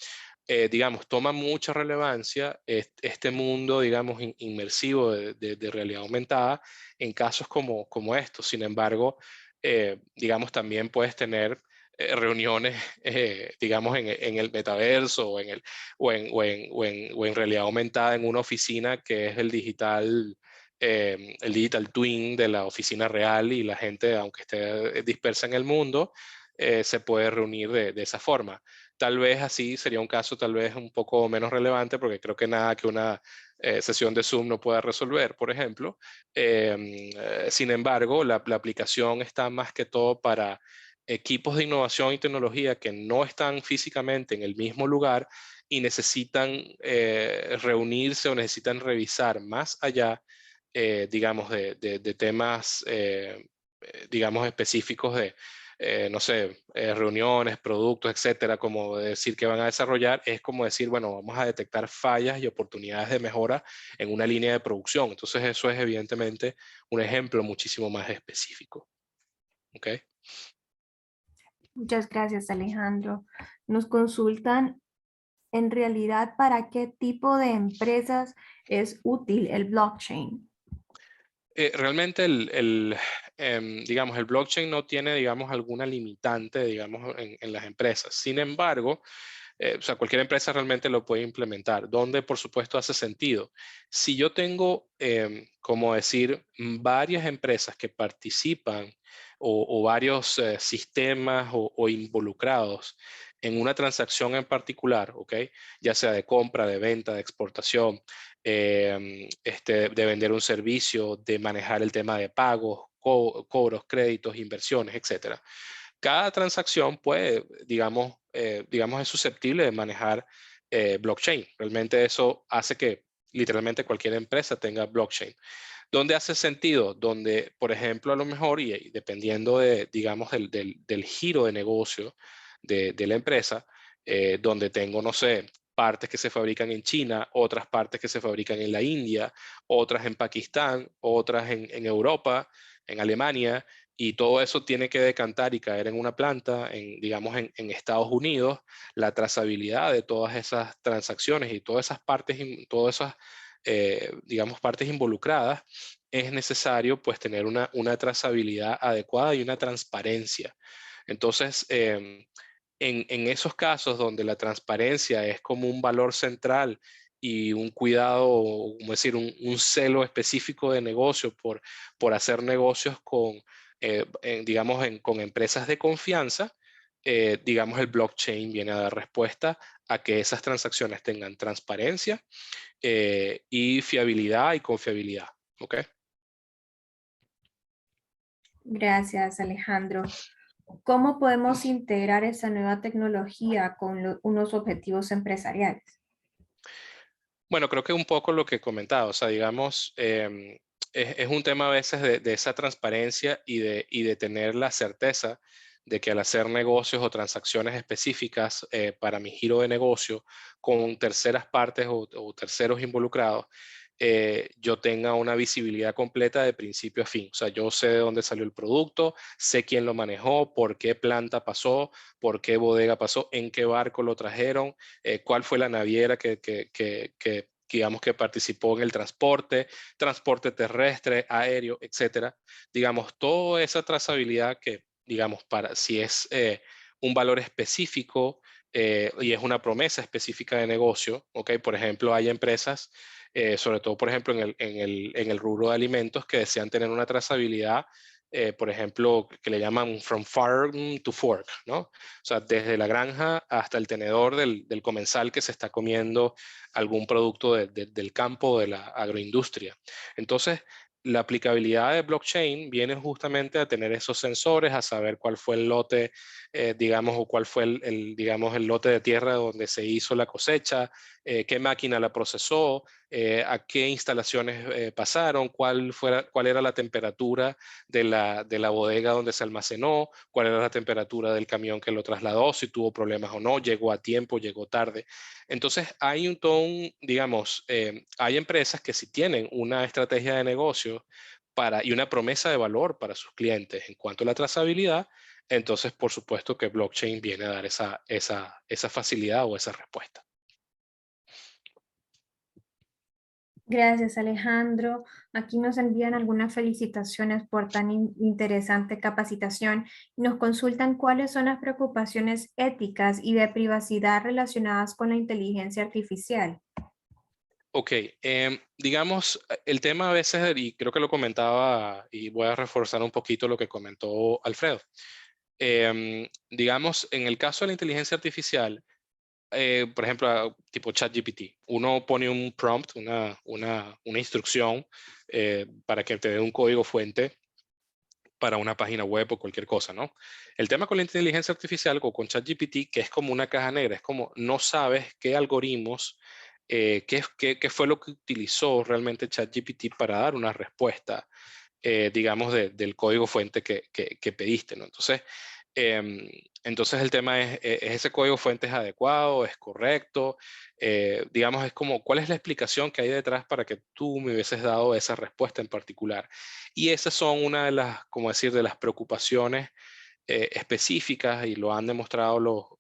digamos, toma mucha relevancia este mundo, digamos, inmersivo de realidad aumentada en casos como estos. Sin embargo, digamos, también puedes tener reuniones, digamos, en el metaverso o en realidad aumentada en una oficina que es el digital twin de la oficina real, y la gente, aunque esté dispersa en el mundo, se puede reunir de esa forma. Tal vez así sería un caso tal vez un poco menos relevante, porque creo que nada que una sesión de Zoom no pueda resolver, por ejemplo. Sin embargo, la aplicación está más que todo para equipos de innovación y tecnología que no están físicamente en el mismo lugar y necesitan reunirse o necesitan revisar más allá, digamos, de temas, digamos, específicos de, no sé, reuniones, productos, etcétera, como decir que van a desarrollar. Es como decir, bueno, vamos a detectar fallas y oportunidades de mejora en una línea de producción. Entonces, eso es evidentemente un ejemplo muchísimo más específico. ¿Ok? Muchas gracias, Alejandro. Nos consultan, en realidad, ¿para qué tipo de empresas es útil el blockchain? Realmente digamos, el blockchain no tiene, digamos, alguna limitante, digamos, en las empresas. Sin embargo, o sea, cualquier empresa realmente lo puede implementar, donde por supuesto hace sentido. Si yo tengo, como decir, varias empresas que participan, o varios sistemas o involucrados en una transacción en particular, ¿ok? Ya sea de compra, de venta, de exportación, de vender un servicio, de manejar el tema de pagos, cobros, créditos, inversiones, etcétera. Cada transacción puede, digamos, es susceptible de manejar blockchain. Realmente eso hace que literalmente cualquier empresa tenga blockchain. ¿Dónde hace sentido? Donde, por ejemplo, a lo mejor, y dependiendo de, digamos, del giro de negocio de la empresa, donde tengo, no sé, partes que se fabrican en China, otras partes que se fabrican en la India, otras en Pakistán, otras en Europa, en Alemania, y todo eso tiene que decantar y caer en una planta, digamos, en Estados Unidos. La trazabilidad de todas esas transacciones y todas esas partes, todas esas, digamos, partes involucradas, es necesario pues tener una trazabilidad adecuada y una transparencia. Entonces, en esos casos donde la transparencia es como un valor central y un cuidado, como decir, un celo específico de negocio por hacer negocios con, digamos, con empresas de confianza, digamos, el blockchain viene a dar respuesta a que esas transacciones tengan transparencia, y fiabilidad y confiabilidad. ¿Ok? Gracias, Alejandro. ¿Cómo podemos integrar esa nueva tecnología con unos objetivos empresariales? Bueno, creo que un poco lo que he comentado, o sea, digamos, es un tema a veces de esa transparencia y de tener la certeza de que al hacer negocios o transacciones específicas para mi giro de negocio con terceras partes o terceros involucrados, yo tenga una visibilidad completa de principio a fin. O sea, yo sé de dónde salió el producto, sé quién lo manejó, por qué planta pasó, por qué bodega pasó, en qué barco lo trajeron, cuál fue la naviera que digamos que participó en el transporte terrestre, aéreo, etcétera. Digamos, toda esa trazabilidad que, digamos, para si es un valor específico, y es una promesa específica de negocio, ¿ok? Por ejemplo, hay empresas, sobre todo, por ejemplo, en el rubro de alimentos, que desean tener una trazabilidad, por ejemplo, que le llaman from farm to fork, ¿no? O sea, desde la granja hasta el tenedor del comensal que se está comiendo algún producto del campo, de la agroindustria. Entonces, la aplicabilidad de blockchain viene justamente a tener esos sensores, a saber cuál fue el lote, digamos, o cuál fue digamos, el lote de tierra donde se hizo la cosecha, qué máquina la procesó, a qué instalaciones pasaron, cuál era la temperatura de la bodega donde se almacenó, cuál era la temperatura del camión que lo trasladó, si tuvo problemas o no, llegó a tiempo, llegó tarde. Entonces, hay digamos, hay empresas que si tienen una estrategia de negocio y una promesa de valor para sus clientes en cuanto a la trazabilidad, entonces, por supuesto que blockchain viene a dar esa facilidad o esa respuesta. Gracias, Alejandro. Aquí nos envían algunas felicitaciones por tan interesante capacitación. Nos consultan cuáles son las preocupaciones éticas y de privacidad relacionadas con la inteligencia artificial. Ok, digamos, el tema a veces, y creo que lo comentaba, y voy a reforzar un poquito lo que comentó Alfredo. Digamos, en el caso de la inteligencia artificial, por ejemplo, tipo ChatGPT, uno pone un prompt, una instrucción para que te dé un código fuente para una página web o cualquier cosa, ¿no? El tema con la inteligencia artificial o con ChatGPT, que es como una caja negra, es como no sabes qué algoritmos, qué fue lo que utilizó realmente ChatGPT para dar una respuesta, digamos, del código fuente que pediste, ¿no? Entonces el tema ¿es ese código fuente es adecuado, es correcto? Digamos, es como, ¿cuál es la explicación que hay detrás para que tú me hubieses dado esa respuesta en particular? Y esas son una de las, como decir, de las preocupaciones específicas, y lo han demostrado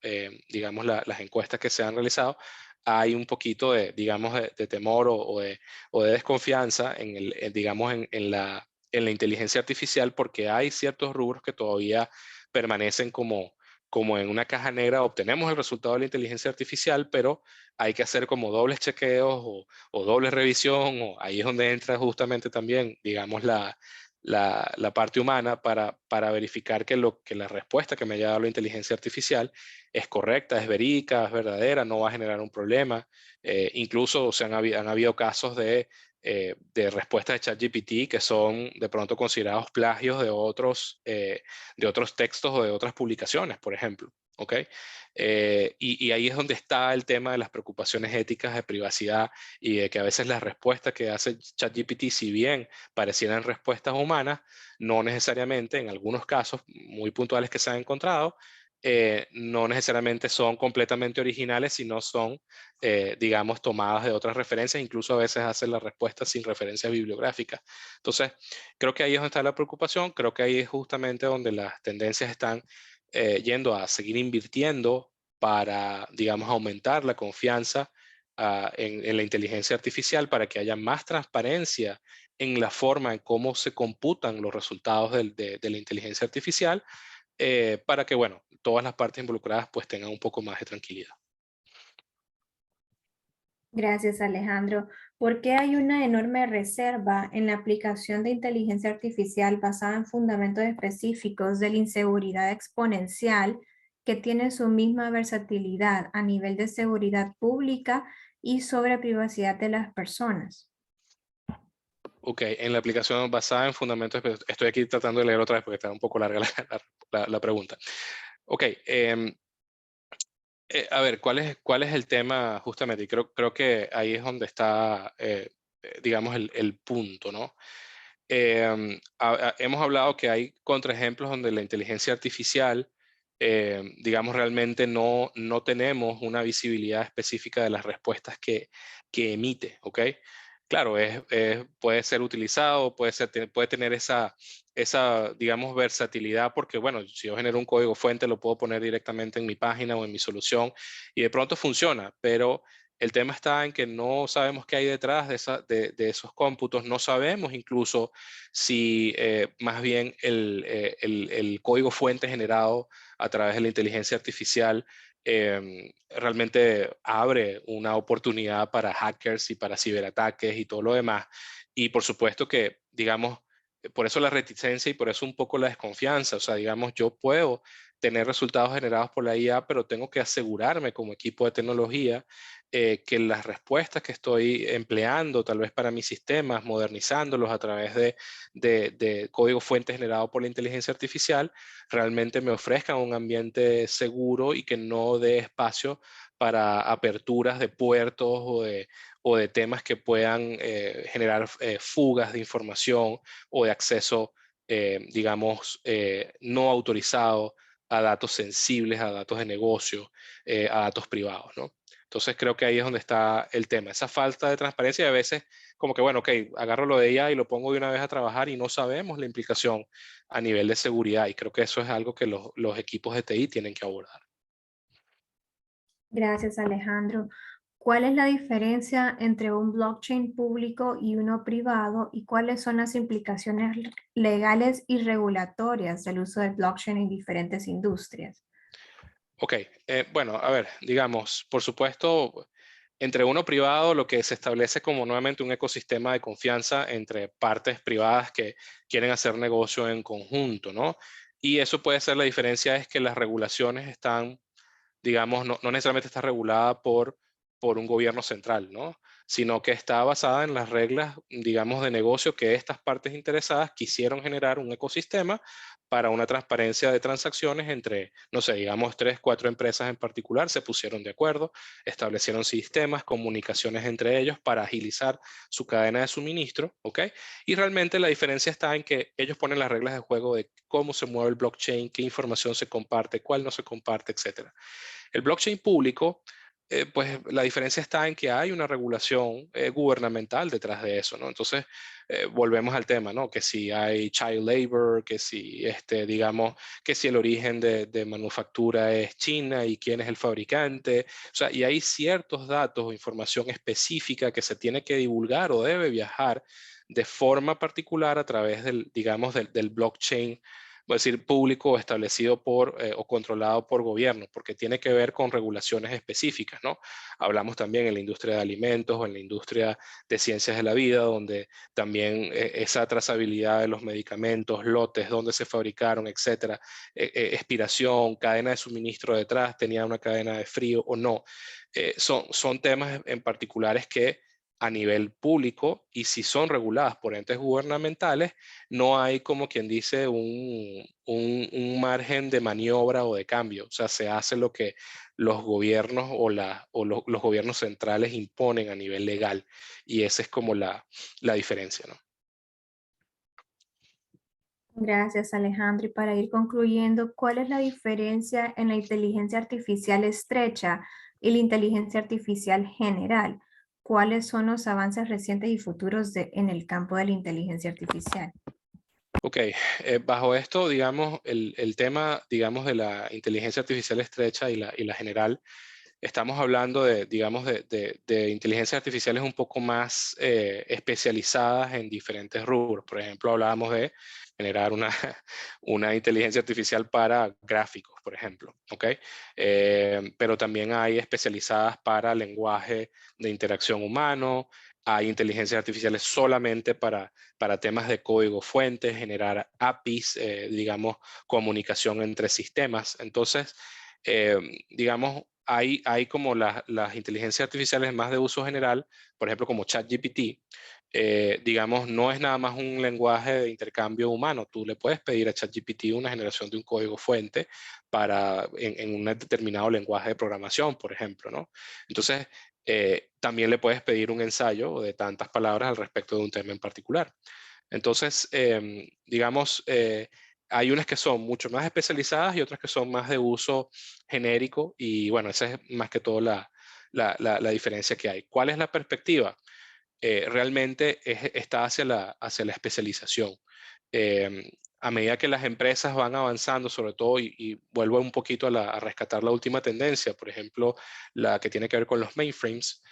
digamos, las encuestas que se han realizado. Hay un poquito de, digamos, de temor o de desconfianza digamos, en la inteligencia artificial, porque hay ciertos rubros que todavía permanecen como en una caja negra. Obtenemos el resultado de la inteligencia artificial, pero hay que hacer como dobles chequeos o doble revisión, o ahí es donde entra justamente también, digamos, la parte humana para verificar que la respuesta que me haya dado la inteligencia artificial es correcta, es verídica, es verdadera, no va a generar un problema. Incluso han habido casos de respuestas de ChatGPT que son de pronto considerados plagios de otros textos o de otras publicaciones, por ejemplo. ¿Ok? Y ahí es donde está el tema de las preocupaciones éticas de privacidad, y de que a veces las respuestas que hace ChatGPT, si bien parecieran respuestas humanas, no necesariamente, en algunos casos muy puntuales que se han encontrado, no necesariamente son completamente originales, sino son, digamos, tomadas de otras referencias. Incluso a veces hacen la respuesta sin referencia bibliográfica. Entonces, creo que ahí es donde está la preocupación. Creo que ahí es justamente donde las tendencias están yendo a seguir invirtiendo para, digamos, aumentar la confianza en la inteligencia artificial, para que haya más transparencia en la forma en cómo se computan los resultados de la inteligencia artificial, para que, bueno, todas las partes involucradas pues tengan un poco más de tranquilidad. Gracias, Alejandro. ¿Por qué hay una enorme reserva en la aplicación de inteligencia artificial basada en fundamentos específicos de la inseguridad exponencial, que tiene su misma versatilidad a nivel de seguridad pública y sobre privacidad de las personas? Ok, en la aplicación basada en fundamentos, estoy aquí tratando de leer otra vez porque está un poco larga la pregunta. Ok, a ver, ¿cuál es el tema justamente? Y creo que ahí es donde está, digamos, el punto, ¿no? Hemos hablado que hay contraejemplos donde la inteligencia artificial, digamos, realmente no tenemos una visibilidad específica de las respuestas que emite, ¿ok? Claro, puede ser utilizado, puede tener esa, digamos, versatilidad, porque, bueno, si yo genero un código fuente, lo puedo poner directamente en mi página o en mi solución y de pronto funciona, pero el tema está en que no sabemos qué hay detrás de esos cómputos. No sabemos incluso si más bien el código fuente generado a través de la inteligencia artificial realmente abre una oportunidad para hackers y para ciberataques y todo lo demás. Y por supuesto que, digamos, por eso la reticencia y por eso un poco la desconfianza. O sea, digamos, yo puedo tener resultados generados por la IA, pero tengo que asegurarme como equipo de tecnología que las respuestas que estoy empleando tal vez para mis sistemas, modernizándolos a través de código fuente generado por la inteligencia artificial, realmente me ofrezcan un ambiente seguro y que no dé espacio para aperturas de puertos o de temas que puedan generar fugas de información o de acceso, digamos, no autorizado a datos sensibles, a datos de negocio, a datos privados, ¿no? Entonces creo que ahí es donde está el tema, esa falta de transparencia y a veces como que, bueno, ok, agarro lo de ella y lo pongo de una vez a trabajar y no sabemos la implicación a nivel de seguridad y creo que eso es algo que los equipos de TI tienen que abordar. Gracias, Alejandro. ¿Cuál es la diferencia entre un blockchain público y uno privado y cuáles son las implicaciones legales y regulatorias del uso del blockchain en diferentes industrias? Ok, bueno, a ver, digamos, por supuesto, entre uno privado lo que se establece como nuevamente un ecosistema de confianza entre partes privadas que quieren hacer negocio en conjunto, ¿no? Y eso puede ser la diferencia, es que las regulaciones están, digamos, no necesariamente está regulada por un gobierno central, ¿no? Sino que está basada en las reglas, digamos, de negocio que estas partes interesadas quisieron generar un ecosistema para una transparencia de transacciones entre, no sé, digamos, 3, 4 empresas en particular, se pusieron de acuerdo, establecieron sistemas, comunicaciones entre ellos para agilizar su cadena de suministro, ¿ok? Y realmente la diferencia está en que ellos ponen las reglas de juego de cómo se mueve el blockchain, qué información se comparte, cuál no se comparte, etcétera. El blockchain público, pues la diferencia está en que hay una regulación gubernamental detrás de eso, ¿no? Entonces, volvemos al tema, ¿no? Que si hay child labor, que si, digamos, que si el origen de manufactura es China y quién es el fabricante, o sea, y hay ciertos datos o información específica que se tiene que divulgar o debe viajar de forma particular a través del, digamos, del blockchain, voy a decir, público o establecido por o controlado por gobierno, porque tiene que ver con regulaciones específicas, ¿no? Hablamos también en la industria de alimentos o en la industria de ciencias de la vida, donde también esa trazabilidad de los medicamentos, lotes, dónde se fabricaron, etcétera, expiración, cadena de suministro detrás, tenía una cadena de frío o no. Son temas en particulares que a nivel público y si son reguladas por entes gubernamentales, no hay como quien dice un margen de maniobra o de cambio. O sea, se hace lo que los gobiernos los gobiernos centrales imponen a nivel legal. Y esa es como la diferencia, ¿no? Gracias, Alejandro. Y para ir concluyendo, ¿cuál es la diferencia en la inteligencia artificial estrecha y la inteligencia artificial general? ¿Cuáles son los avances recientes y futuros en el campo de la inteligencia artificial? Ok, bajo esto, digamos, el tema, digamos, de la inteligencia artificial estrecha y la general, estamos hablando de, digamos, de inteligencias artificiales un poco más especializadas en diferentes rubros. Por ejemplo, hablábamos de generar una inteligencia artificial para gráficos, por ejemplo, ¿ok? Pero también hay especializadas para lenguaje de interacción humano, hay inteligencias artificiales solamente para temas de código fuente, generar APIs, digamos, comunicación entre sistemas. Entonces, digamos, hay como las inteligencias artificiales más de uso general, por ejemplo, como ChatGPT, digamos, no es nada más un lenguaje de intercambio humano. Tú le puedes pedir a ChatGPT una generación de un código fuente en un determinado lenguaje de programación, por ejemplo, ¿no? Entonces, también le puedes pedir un ensayo de tantas palabras al respecto de un tema en particular. Entonces, digamos, hay unas que son mucho más especializadas y otras que son más de uso genérico y bueno, esa es más que todo la diferencia que hay. ¿Cuál es la perspectiva? Realmente está hacia la especialización. A medida que las empresas van avanzando, sobre todo, y vuelvo un poquito a rescatar la última tendencia, por ejemplo, la que tiene que ver con los mainframes,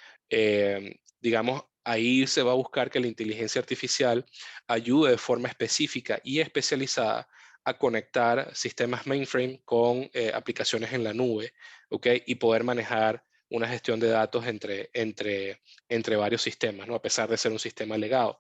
digamos, ahí se va a buscar que la inteligencia artificial ayude de forma específica y especializada a conectar sistemas mainframe con aplicaciones en la nube, ¿ok? Y poder manejar una gestión de datos entre varios sistemas, ¿no? A pesar de ser un sistema legado.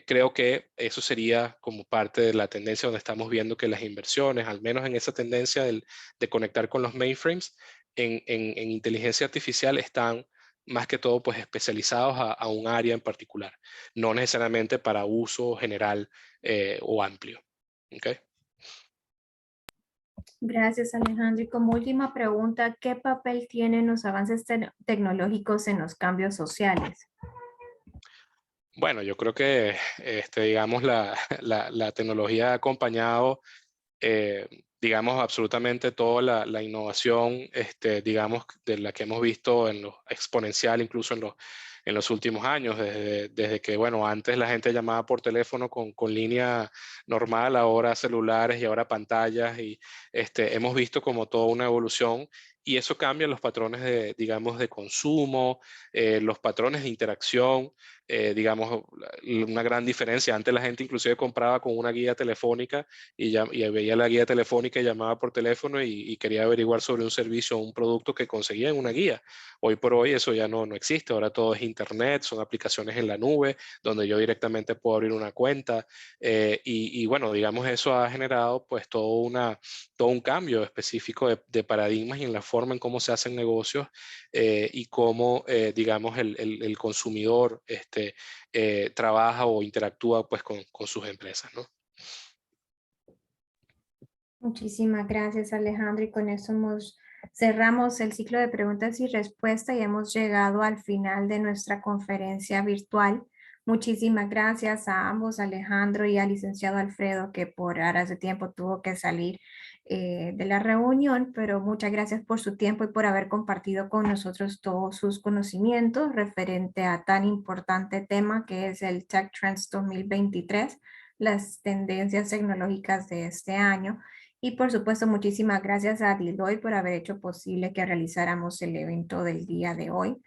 Creo que eso sería como parte de la tendencia donde estamos viendo que las inversiones, al menos en esa tendencia de conectar con los mainframes, en inteligencia artificial están más que todo pues especializados a un área en particular, no necesariamente para uso general o amplio. ¿Okay? Gracias, Alejandro. Y como última pregunta, ¿qué papel tienen los avances tecnológicos en los cambios sociales? Bueno, yo creo que, digamos, la tecnología ha acompañado, digamos, absolutamente toda la innovación, digamos, de la que hemos visto en lo exponencial, incluso en los últimos años, desde que, bueno, antes la gente llamaba por teléfono con línea normal, ahora celulares y ahora pantallas, y hemos visto como toda una evolución. Y eso cambia los patrones digamos, de consumo, los patrones de interacción, digamos, una gran diferencia. Antes la gente inclusive compraba con una guía telefónica y veía la guía telefónica y llamaba por teléfono y quería averiguar sobre un servicio o un producto que conseguía en una guía. Hoy por hoy eso ya no existe. Ahora todo es internet, son aplicaciones en la nube donde yo directamente puedo abrir una cuenta. Y bueno, digamos, eso ha generado pues todo un cambio específico de paradigmas y en la forma en cómo se hacen negocios y cómo, digamos, el consumidor trabaja o interactúa pues con sus empresas, ¿no? Muchísimas gracias, Alejandro. Y con eso cerramos el ciclo de preguntas y respuestas y hemos llegado al final de nuestra conferencia virtual. Muchísimas gracias a ambos, Alejandro y al licenciado Alfredo, que por horas de tiempo tuvo que salir de la reunión, pero muchas gracias por su tiempo y por haber compartido con nosotros todos sus conocimientos referente a tan importante tema que es el Tech Trends 2023, las tendencias tecnológicas de este año. Y por supuesto, muchísimas gracias a Deloitte por haber hecho posible que realizáramos el evento del día de hoy.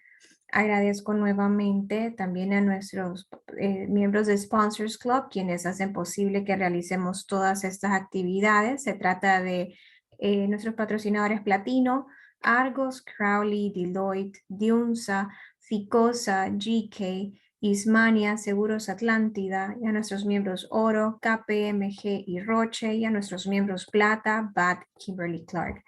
Agradezco nuevamente también a nuestros miembros de Sponsors Club, quienes hacen posible que realicemos todas estas actividades. Se trata de nuestros patrocinadores Platino, Argos, Crowley, Deloitte, Diunsa, Ficosa, GK, Ismania, Seguros Atlántida, y a nuestros miembros Oro, KPMG y Roche, y a nuestros miembros Plata, BAT, Kimberly Clark.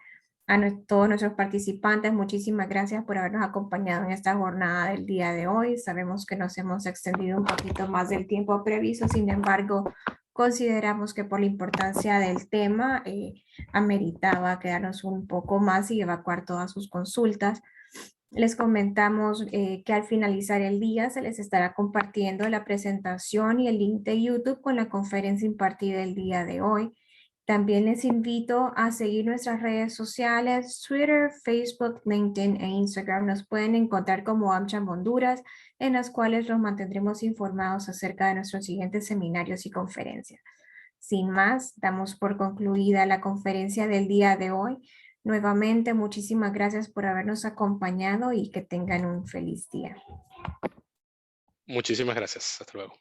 A todos nuestros participantes, muchísimas gracias por habernos acompañado en esta jornada del día de hoy. Sabemos que nos hemos extendido un poquito más del tiempo previsto, sin embargo, consideramos que por la importancia del tema ameritaba quedarnos un poco más y evacuar todas sus consultas. Les comentamos que al finalizar el día se les estará compartiendo la presentación y el link de YouTube con la conferencia impartida el día de hoy. También les invito a seguir nuestras redes sociales, Twitter, Facebook, LinkedIn e Instagram. Nos pueden encontrar como AmCham Honduras, en las cuales los mantendremos informados acerca de nuestros siguientes seminarios y conferencias. Sin más, damos por concluida la conferencia del día de hoy. Nuevamente, muchísimas gracias por habernos acompañado y que tengan un feliz día. Muchísimas gracias. Hasta luego.